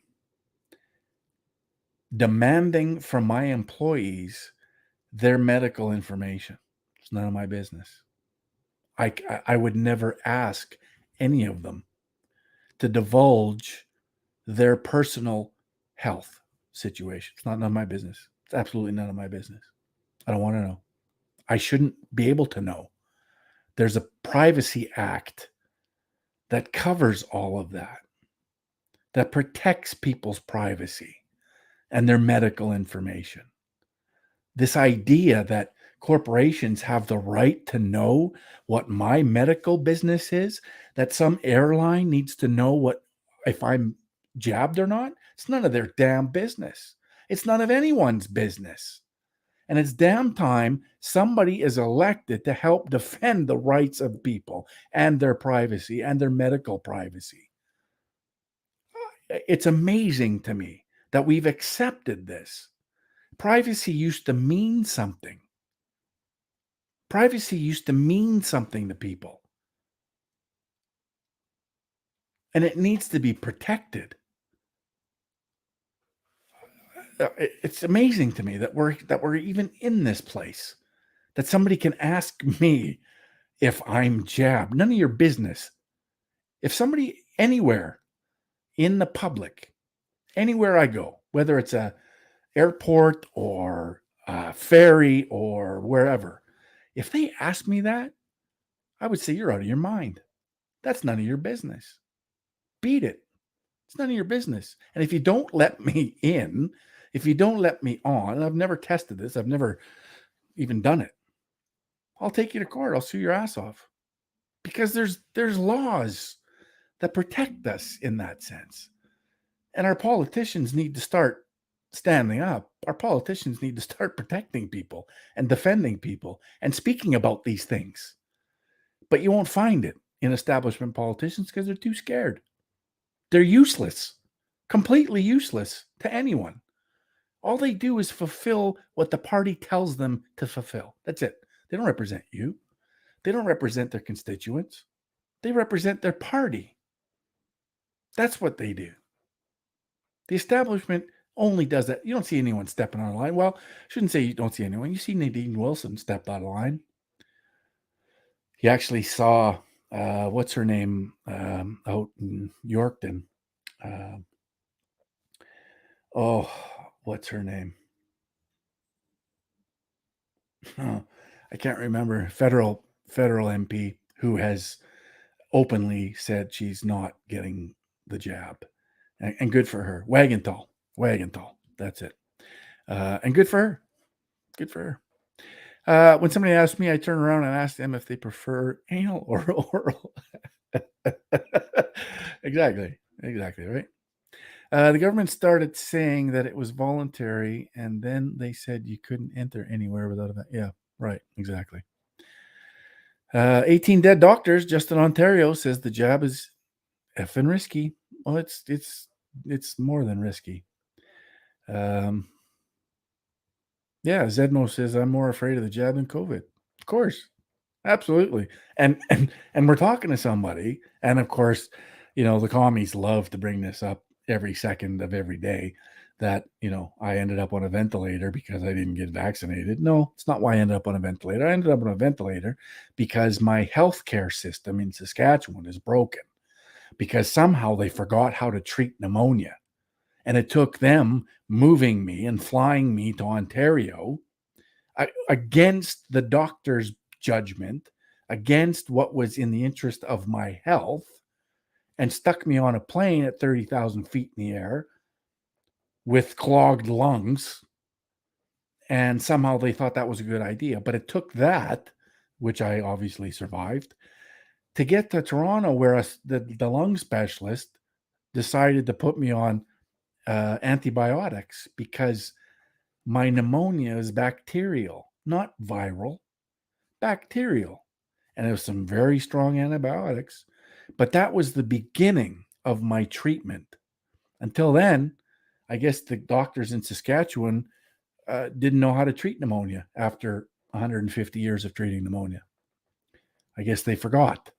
Speaker 2: demanding from my employees their medical information. It's none of my business. I would never ask any of them to divulge their personal health situation. It's none of my business. It's absolutely none of my business. I don't want to know. I shouldn't be able to know. There's a Privacy Act that covers all of that, that protects people's privacy and their medical information. This idea that corporations have the right to know what my medical business is, that some airline needs to know what if I'm jabbed or not, it's none of their damn business. It's none of anyone's business. And it's damn time somebody is elected to help defend the rights of people and their privacy and their medical privacy. It's amazing to me that we've accepted this. Privacy used to mean something. Privacy used to mean something to people. And it needs to be protected. It's amazing to me that we're even in this place. That somebody can ask me if I'm jabbed. None of your business. If somebody anywhere in the public, anywhere I go, whether it's a airport or a ferry or wherever, if they ask me that, I would say you're out of your mind. That's none of your business. Beat it. It's none of your business. And if you don't let me in, if you don't let me on, and I've never tested this, I've never even done it, I'll take you to court. I'll sue your ass off. Because there's laws that protect us in that sense. And our politicians need to start standing up. Our politicians need to start protecting people and defending people and speaking about these things. But you won't find it in establishment politicians because they're too scared. They're useless, completely useless to anyone. All they do is fulfill what the party tells them to fulfill. That's it. They don't represent you. They don't represent their constituents. They represent their party. That's what they do. The establishment only does that. You don't see anyone stepping on a line. Well, I shouldn't say you don't see anyone. You see Nadine Wilson stepped out of line. You actually saw, what's her name, out in Yorkton. What's her name? I can't remember. Federal MP who has openly said she's not getting the jab. And good for her. Wagenthal. That's it. And good for her. Good for her. When somebody asks me, I turn around and ask them if they prefer anal or oral. Exactly, right? The government started saying that it was voluntary, and then they said you couldn't enter anywhere without a... Yeah, right, exactly. 18 dead doctors just in Ontario says the jab is effing risky. Well, it's more than risky. Yeah, Zedmo says I'm more afraid of the jab than COVID. Of course, absolutely. And we're talking to somebody, and of course, the commies love to bring this up every second of every day. That I ended up on a ventilator because I didn't get vaccinated. No, it's not why I ended up on a ventilator. I ended up on a ventilator because my healthcare system in Saskatchewan is broken. Because somehow they forgot how to treat pneumonia. And it took them moving me and flying me to Ontario against the doctor's judgment, against what was in the interest of my health, and stuck me on a plane at 30,000 feet in the air with clogged lungs. And somehow they thought that was a good idea. But it took that, which I obviously survived, to get to Toronto, where the lung specialist decided to put me on antibiotics because my pneumonia is bacterial, not viral, bacterial. And it was some very strong antibiotics. But that was the beginning of my treatment. Until then, I guess the doctors in Saskatchewan didn't know how to treat pneumonia after 150 years of treating pneumonia. I guess they forgot.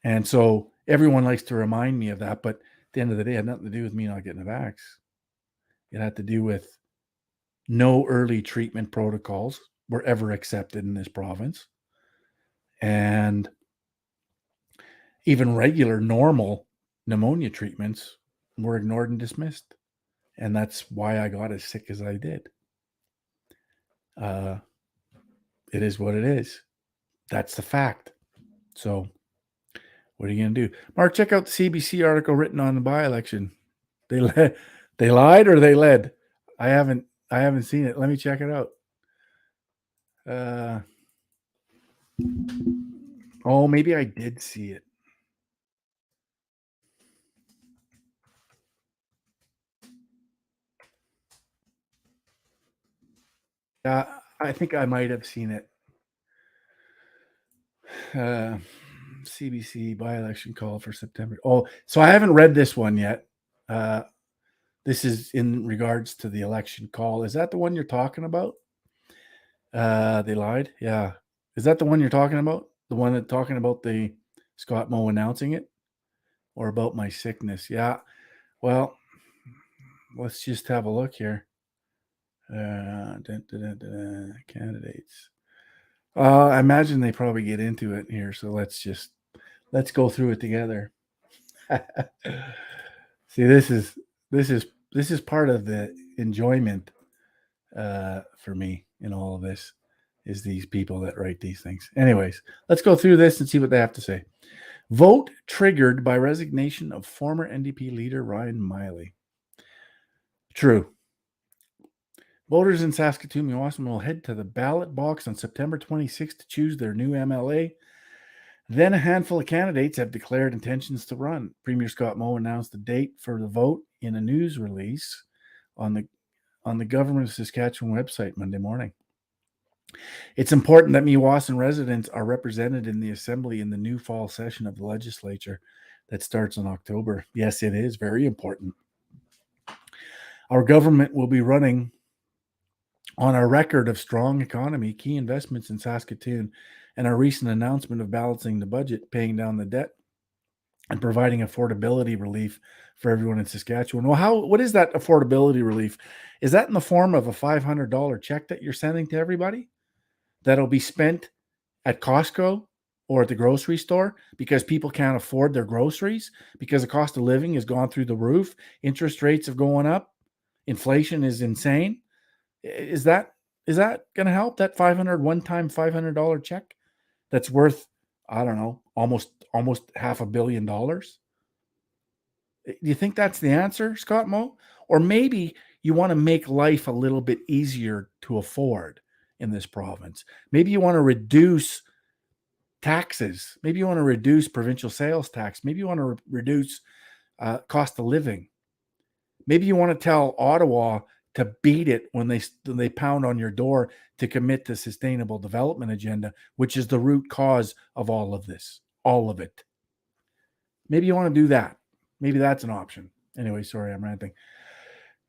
Speaker 2: And so everyone likes to remind me of that. But at the end of the day, it had nothing to do with me not getting a vax. It had to do with no early treatment protocols were ever accepted in this province. And even regular, normal pneumonia treatments were ignored and dismissed. And that's why I got as sick as I did. It is what it is. That's the fact. So what are you going to do? Mark, check out the CBC article written on the by-election. They lied or they led? I haven't seen it. Let me check it out. Oh, maybe I did see it. I think I might have seen it. CBC by-election call for September. Oh, so I haven't read this one yet. This is in regards to the election call. Is that the one you're talking about? They lied? Yeah. Is that the one you're talking about? The one that talking about the Scott Moe announcing it? Or about my sickness? Yeah. Well, let's just have a look here. Candidates. I imagine they probably get into it here, so let's go through it together. See, this is part of the enjoyment for me in all of this is these people that write these things. Anyways, let's go through this and see what they have to say. Vote triggered by resignation of former NDP leader Ryan Miley. True. Voters in Saskatoon, Meewasin will head to the ballot box on September 26th to choose their new MLA. Then a handful of candidates have declared intentions to run. Premier Scott Moe announced the date for the vote in a news release on the Government of Saskatchewan website Monday morning. It's important that Meewasin residents are represented in the Assembly in the new fall session of the legislature that starts in October. Yes, it is very important. Our government will be running on our record of strong economy, key investments in Saskatoon, and our recent announcement of balancing the budget, paying down the debt, and providing affordability relief for everyone in Saskatchewan. Well, what is that affordability relief? Is that in the form of a $500 check that you're sending to everybody that'll be spent at Costco or at the grocery store because people can't afford their groceries because the cost of living has gone through the roof, interest rates have gone up, inflation is insane? Is that going to help? That one-time $500 check that's worth, I don't know, almost $500 million? Do you think that's the answer, Scott Moe? Or maybe you want to make life a little bit easier to afford in this province. Maybe you want to reduce taxes. Maybe you want to reduce provincial sales tax. Maybe you want to reduce cost of living. Maybe you want to tell Ottawa to beat it when they pound on your door to commit to sustainable development agenda, which is the root cause of all of this, all of it. Maybe you want to do that. Maybe that's an option. Anyway, sorry, I'm ranting.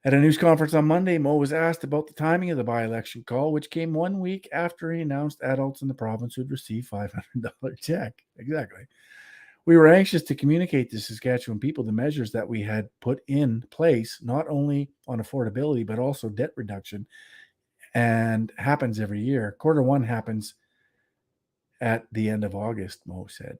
Speaker 2: At a news conference on Monday, Moe was asked about the timing of the by-election call, which came 1 week after he announced adults in the province would receive $500 check. Exactly. We were anxious to communicate to Saskatchewan people the measures that we had put in place, not only on affordability, but also debt reduction, and happens every year. Quarter one happens at the end of August, Moe said.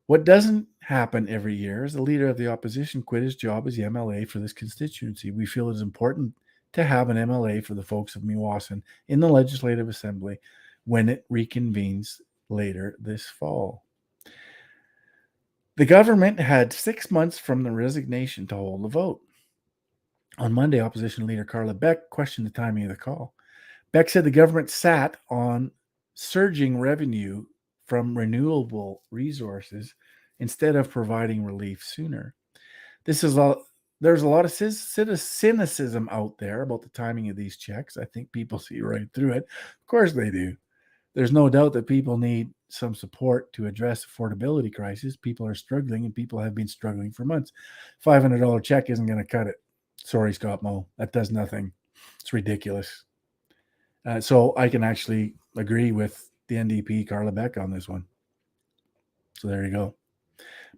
Speaker 2: What doesn't happen every year is the leader of the opposition quit his job as the MLA for this constituency. We feel it is important to have an MLA for the folks of Meewasin in the Legislative Assembly when it reconvenes later this fall. The government had 6 months from the resignation to hold the vote. On Monday, opposition leader Carla Beck questioned the timing of the call. Beck said the government sat on surging revenue from renewable resources instead of providing relief sooner. This is a There's a lot of cynicism out there about the timing of these checks. I think people see right through it. Of course they do. There's no doubt that people need some support to address affordability crisis. People are struggling, and people have been struggling for months. $500 check isn't going to cut it. Sorry, Scott Moe. That does nothing. It's ridiculous. So I can actually agree with the NDP, Carla Beck, on this one. So there you go.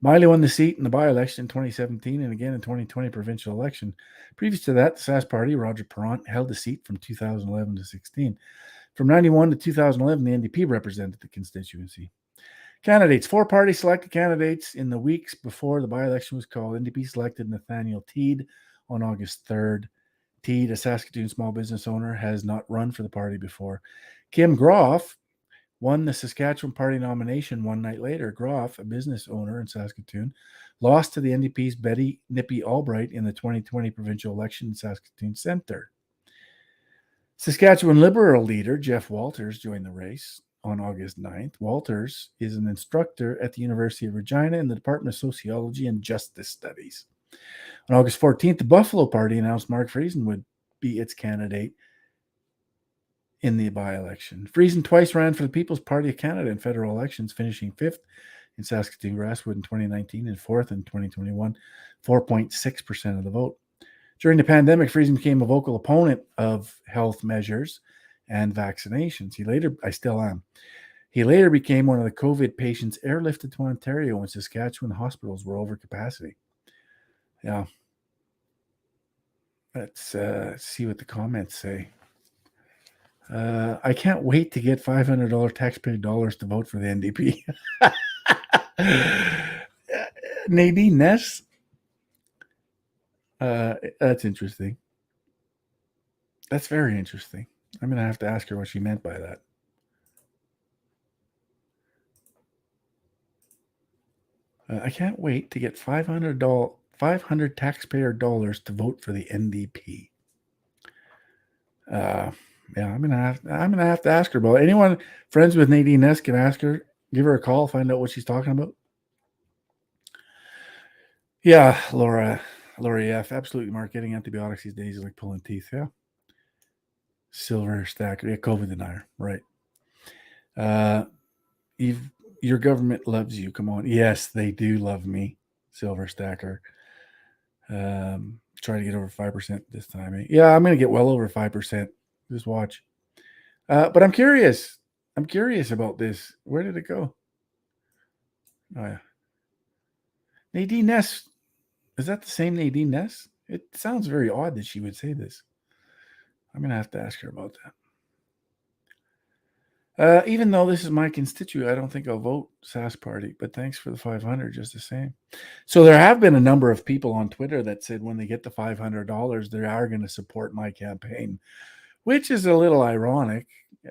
Speaker 2: Miley won the seat in the by-election in 2017 and again in 2020 provincial election. Previous to that, the Sass Party, Roger Perrant, held the seat from 2011 to 16. From 91 to 2011, the NDP represented the constituency. Candidates. 4 parties selected candidates in the weeks before the by-election was called. NDP selected Nathaniel Teed on August 3rd. Teed, a Saskatoon small business owner, has not run for the party before. Kim Groff won the Saskatchewan Party nomination one night later. Groff, a business owner in Saskatoon, lost to the NDP's Betty Nippy Albright in the 2020 provincial election in Saskatoon Centre. Saskatchewan Liberal leader Jeff Walters joined the race on August 9th. Walters is an instructor at the University of Regina in the Department of Sociology and Justice Studies. On August 14th, the Buffalo Party announced Mark Friesen would be its candidate in the by-election. Friesen twice ran for the People's Party of Canada in federal elections, finishing 5th in Saskatoon Grasswood in 2019 and 4th in 2021, 4.6% of the vote. During the pandemic, Friesen became a vocal opponent of health measures and vaccinations. I still am. He later became one of the COVID patients airlifted to Ontario when Saskatchewan hospitals were over capacity. Yeah. Let's see what the comments say. I can't wait to get $500 taxpayer dollars to vote for the NDP. Nadine Ness. That's interesting. That's very interesting. I'm going to have to ask her what she meant by that. I can't wait to get $500 taxpayer dollars to vote for the NDP. Yeah, I'm gonna have to ask her about it. Anyone friends with Nadine Ness can ask her, give her a call, find out what she's talking about. Yeah, Laura F. Absolutely, Mark. Getting antibiotics these days is like pulling teeth. Yeah. Silver stacker. Yeah, COVID denier. Right. Your government loves you. Come on. Yes, they do love me. Silver stacker. Try to get over 5% this time. Eh? Yeah, I'm going to get well over 5%. Just watch. But I'm curious. I'm curious about this. Where did it go? Oh, yeah. Nadine Ness. Is that the same Nadine Ness? It sounds very odd that she would say this. I'm going to have to ask her about that. Even though this is my constituent, I don't think I'll vote Sass Party, but thanks for the 500 just the same. So there have been a number of people on Twitter that said when they get the $500, they are going to support my campaign, which is a little ironic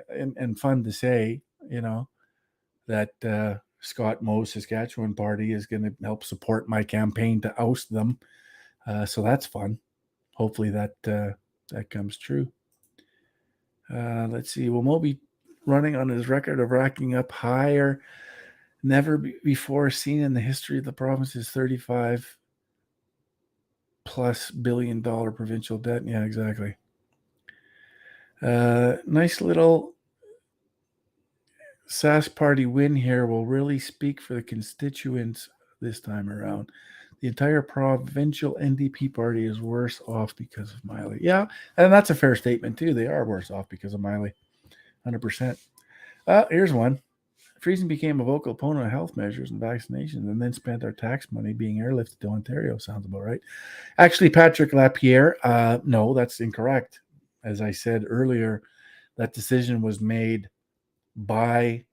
Speaker 2: and fun to say, that Scott Moe's Saskatchewan Party is going to help support my campaign to oust them. So that's fun. Hopefully that comes true. Let's see. Will Moe be running on his record of racking up higher, never before seen in the history of the province's $35+ billion provincial debt? Yeah, exactly. Nice little Sass Party win here will really speak for the constituents this time around. The entire provincial NDP party is worse off because of Miley. Yeah, and that's a fair statement too. They are worse off because of Miley, 100%. Here's one. Friesen became a vocal opponent of health measures and vaccinations and then spent our tax money being airlifted to Ontario. Sounds about right. Actually, Patrick Lapierre, no, that's incorrect. As I said earlier, that decision was made not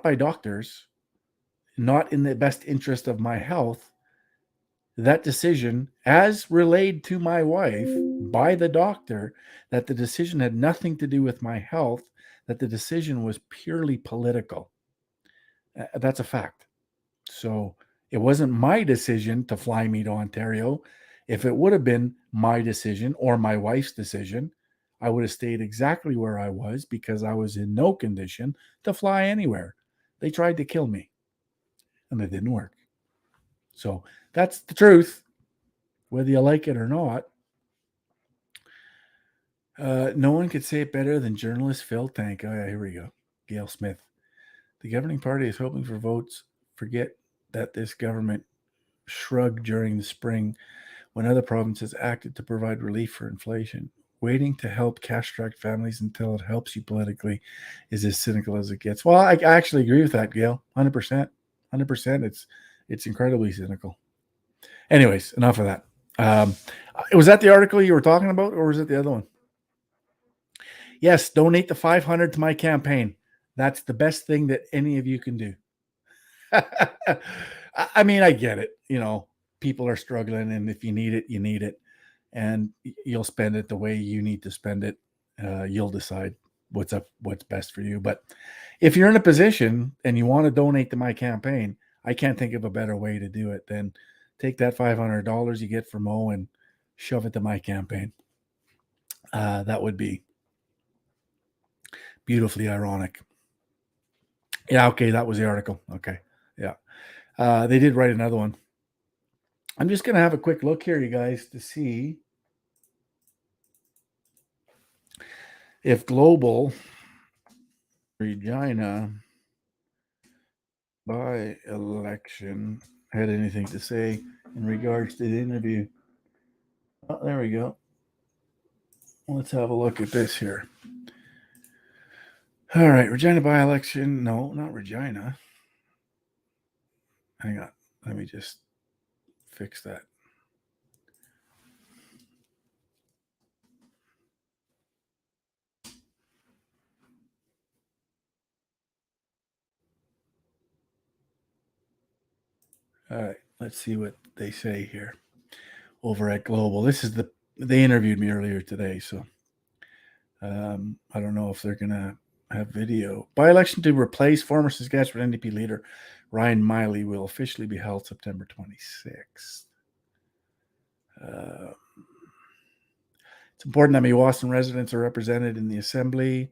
Speaker 2: by doctors, not in the best interest of my health. That decision, as relayed to my wife by the doctor, that the decision had nothing to do with my health, that the decision was purely political. That's a fact. So it wasn't my decision to fly me to Ontario. If it would have been my decision or my wife's decision, I would have stayed exactly where I was because I was in no condition to fly anywhere. They tried to kill me, and it didn't work. So that's the truth, whether you like it or not. No one could say it better than journalist Phil Tank. Oh, yeah, here we go. Gail Smith. The governing party is hoping for votes. Forget that this government shrugged during the spring when other provinces acted to provide relief for inflation. Waiting to help cash-strapped families until it helps you politically is as cynical as it gets. Well, I actually agree with that, Gail. 100%. 100%. It's incredibly cynical. Anyways, enough of that. Was that the article you were talking about, or was it the other one? Yes, donate the 500 to my campaign. That's the best thing that any of you can do. I mean, I get it. People are struggling, and if you need it, you need it, and you'll spend it the way you need to spend it. You'll decide what's best for you. But if you're in a position and you want to donate to my campaign, I can't think of a better way to do it than take that $500 you get from Mo and shove it to my campaign. That would be beautifully ironic. Yeah, okay, that was the article. Okay, yeah. They did write another one. I'm just going to have a quick look here, you guys, to see if Global Regina by election had anything to say in regards to the interview. Oh, there we go. Let's have a look at this here. All right, Regina by election. No, not Regina. Hang on. Let me just fix that. All right, let's see what they say here over at Global. They interviewed me earlier today, so I don't know if they're gonna have video. By-election to replace former Saskatchewan NDP leader Ryan Miley will officially be held September 26th. It's important that Meewasin residents are represented in the assembly.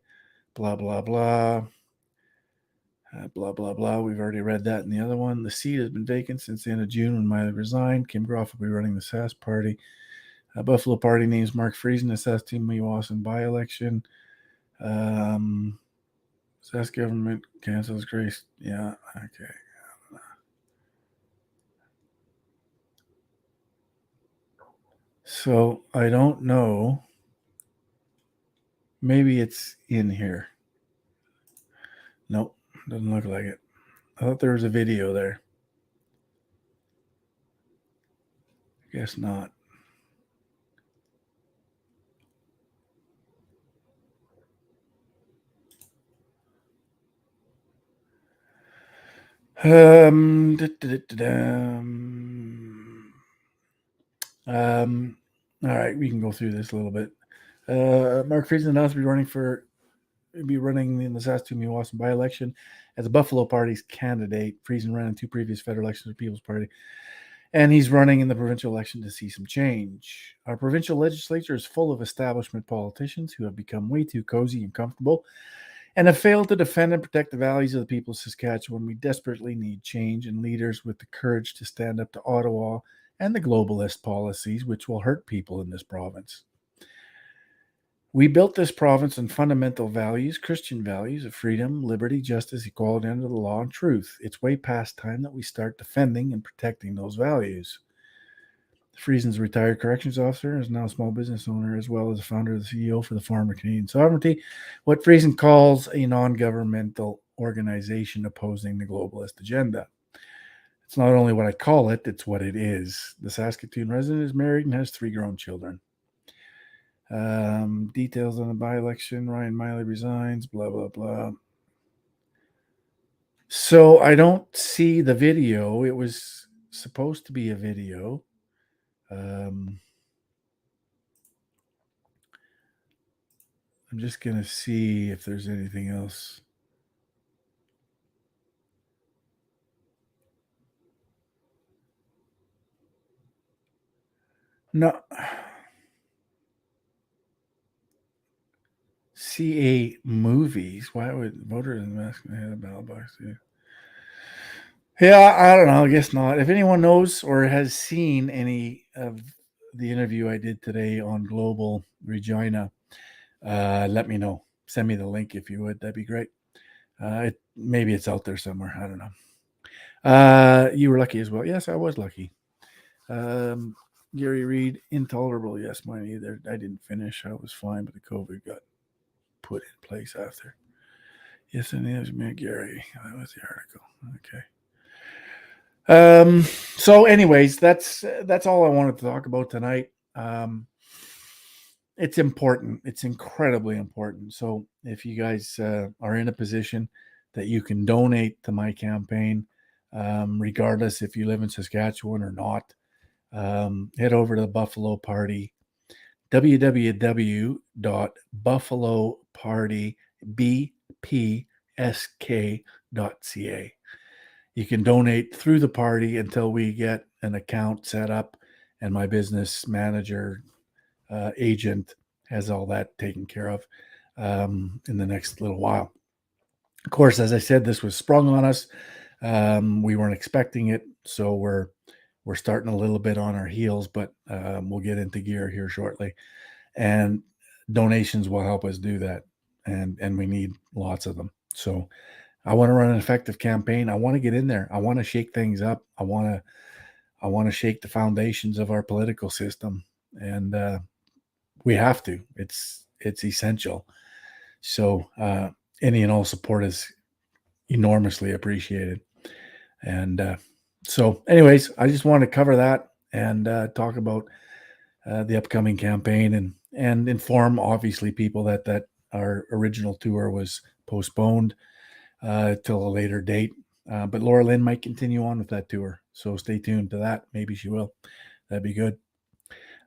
Speaker 2: Blah blah blah. Blah blah blah. We've already read that in the other one. The seat has been vacant since the end of June when Miley resigned. Kim Groff will be running the Sask party. Buffalo Party names Mark Friesen as Sask Team Meewasin by-election. Sask government cancels Grace. Yeah, okay. So I don't know. Maybe it's in here. Nope, doesn't look like it. I thought there was a video there. Guess not. Um, all right, we can go through this a little bit. Mark Friesen announced to be running in the Saskatoon Meewasin by-election as a Buffalo Party's candidate. Friesen ran in 2 previous federal elections for People's Party, and he's running in the provincial election to see some change. Our provincial legislature is full of establishment politicians who have become way too cozy and comfortable and have failed to defend and protect the values of the people of Saskatchewan. We desperately need change and leaders with the courage to stand up to Ottawa and the globalist policies which will hurt people in this province. We built this province on fundamental values, Christian values of freedom, liberty, justice, equality under the law, and truth. It's way past time that we start defending and protecting those values. Friesen's a retired corrections officer, is now a small business owner, as well as a founder of the CEO for the Farmer Canadian Sovereignty, what Friesen calls a non-governmental organization opposing the globalist agenda. It's not only what I call it, it's what it is. The Saskatoon resident is married and has 3 grown children. Details on the by-election, Ryan Miley resigns, blah, blah, blah. So I don't see the video. It was supposed to be a video. I'm just going to see if there's anything else. No. CA movies. Why would voters in the mask have a ballot box? Yeah, I don't know. I guess not. If anyone knows or has seen any of the interview I did today on Global Regina, let me know. Send me the link if you would. That'd be great. Maybe it's out there somewhere. I don't know. You were lucky as well. Yes, I was lucky. Gary Reed, intolerable. Yes, mine either. I didn't finish. I was fine, but the COVID got put in place after. Yes, and it was me, Gary. That was the article. Okay. So anyways, that's all I wanted to talk about tonight. It's important. It's incredibly important. So if you guys are in a position that you can donate to my campaign, regardless if you live in Saskatchewan or not, head over to the Buffalo Party, www.buffalopartybpsk.ca. You can donate through the party until we get an account set up and my business manager agent has all that taken care of in the next little while. Of course, as I said, this was sprung on us. We weren't expecting it, so we're starting a little bit on our heels, but we'll get into gear here shortly. And donations will help us do that, and we need lots of them. So I want to run an effective campaign. I want to get in there. I want to shake things up. I want to shake the foundations of our political system, and we have to. It's essential. So any and all support is enormously appreciated. And so, anyways, I just wanted to cover that and talk about the upcoming campaign and inform, obviously, people that our original tour was postponed till a later date. But Laura Lynn might continue on with that tour, so stay tuned to that. Maybe she will. That'd be good.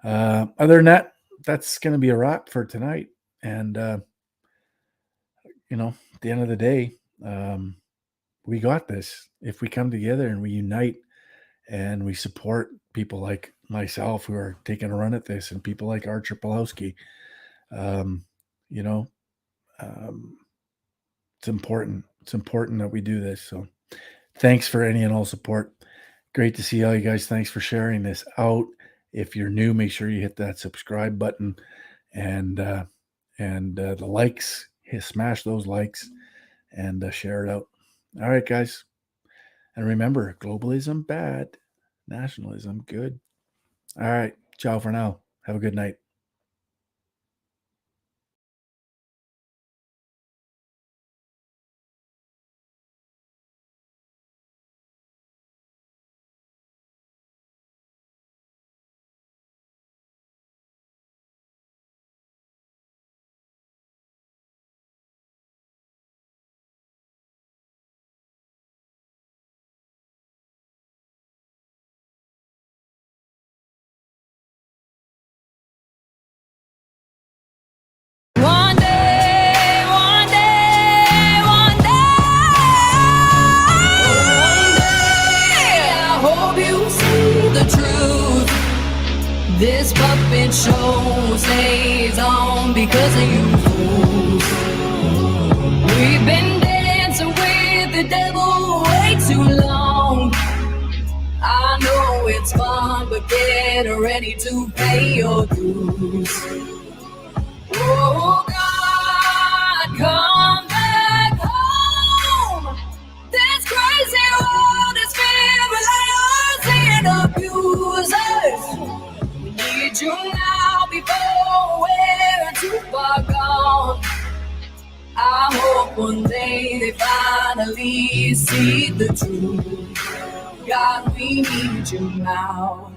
Speaker 2: Other than that, that's going to be a wrap for tonight. And at the end of the day, we got this. If we come together and we unite and we support people like myself who are taking a run at this, and people like Archer Pulowski, it's important. It's important that we do this. So thanks for any and all support. Great to see all you guys. Thanks for sharing this out. If you're new, make sure you hit that subscribe button and the likes. Smash those likes and share it out. All right, guys. And remember, globalism bad, nationalism good. All right. Ciao for now. Have a good night.
Speaker 1: One day, one day, one day, I hope you see the truth. This puppet show stays on because of you fools. We've been dancing with the devil way too long. I know it's fun, but get ready to pay your dues. Oh God, come back home. This crazy world is filled with liars and abusers. We need you now before we're too far gone. I hope one day they finally see the truth. God, we need you now.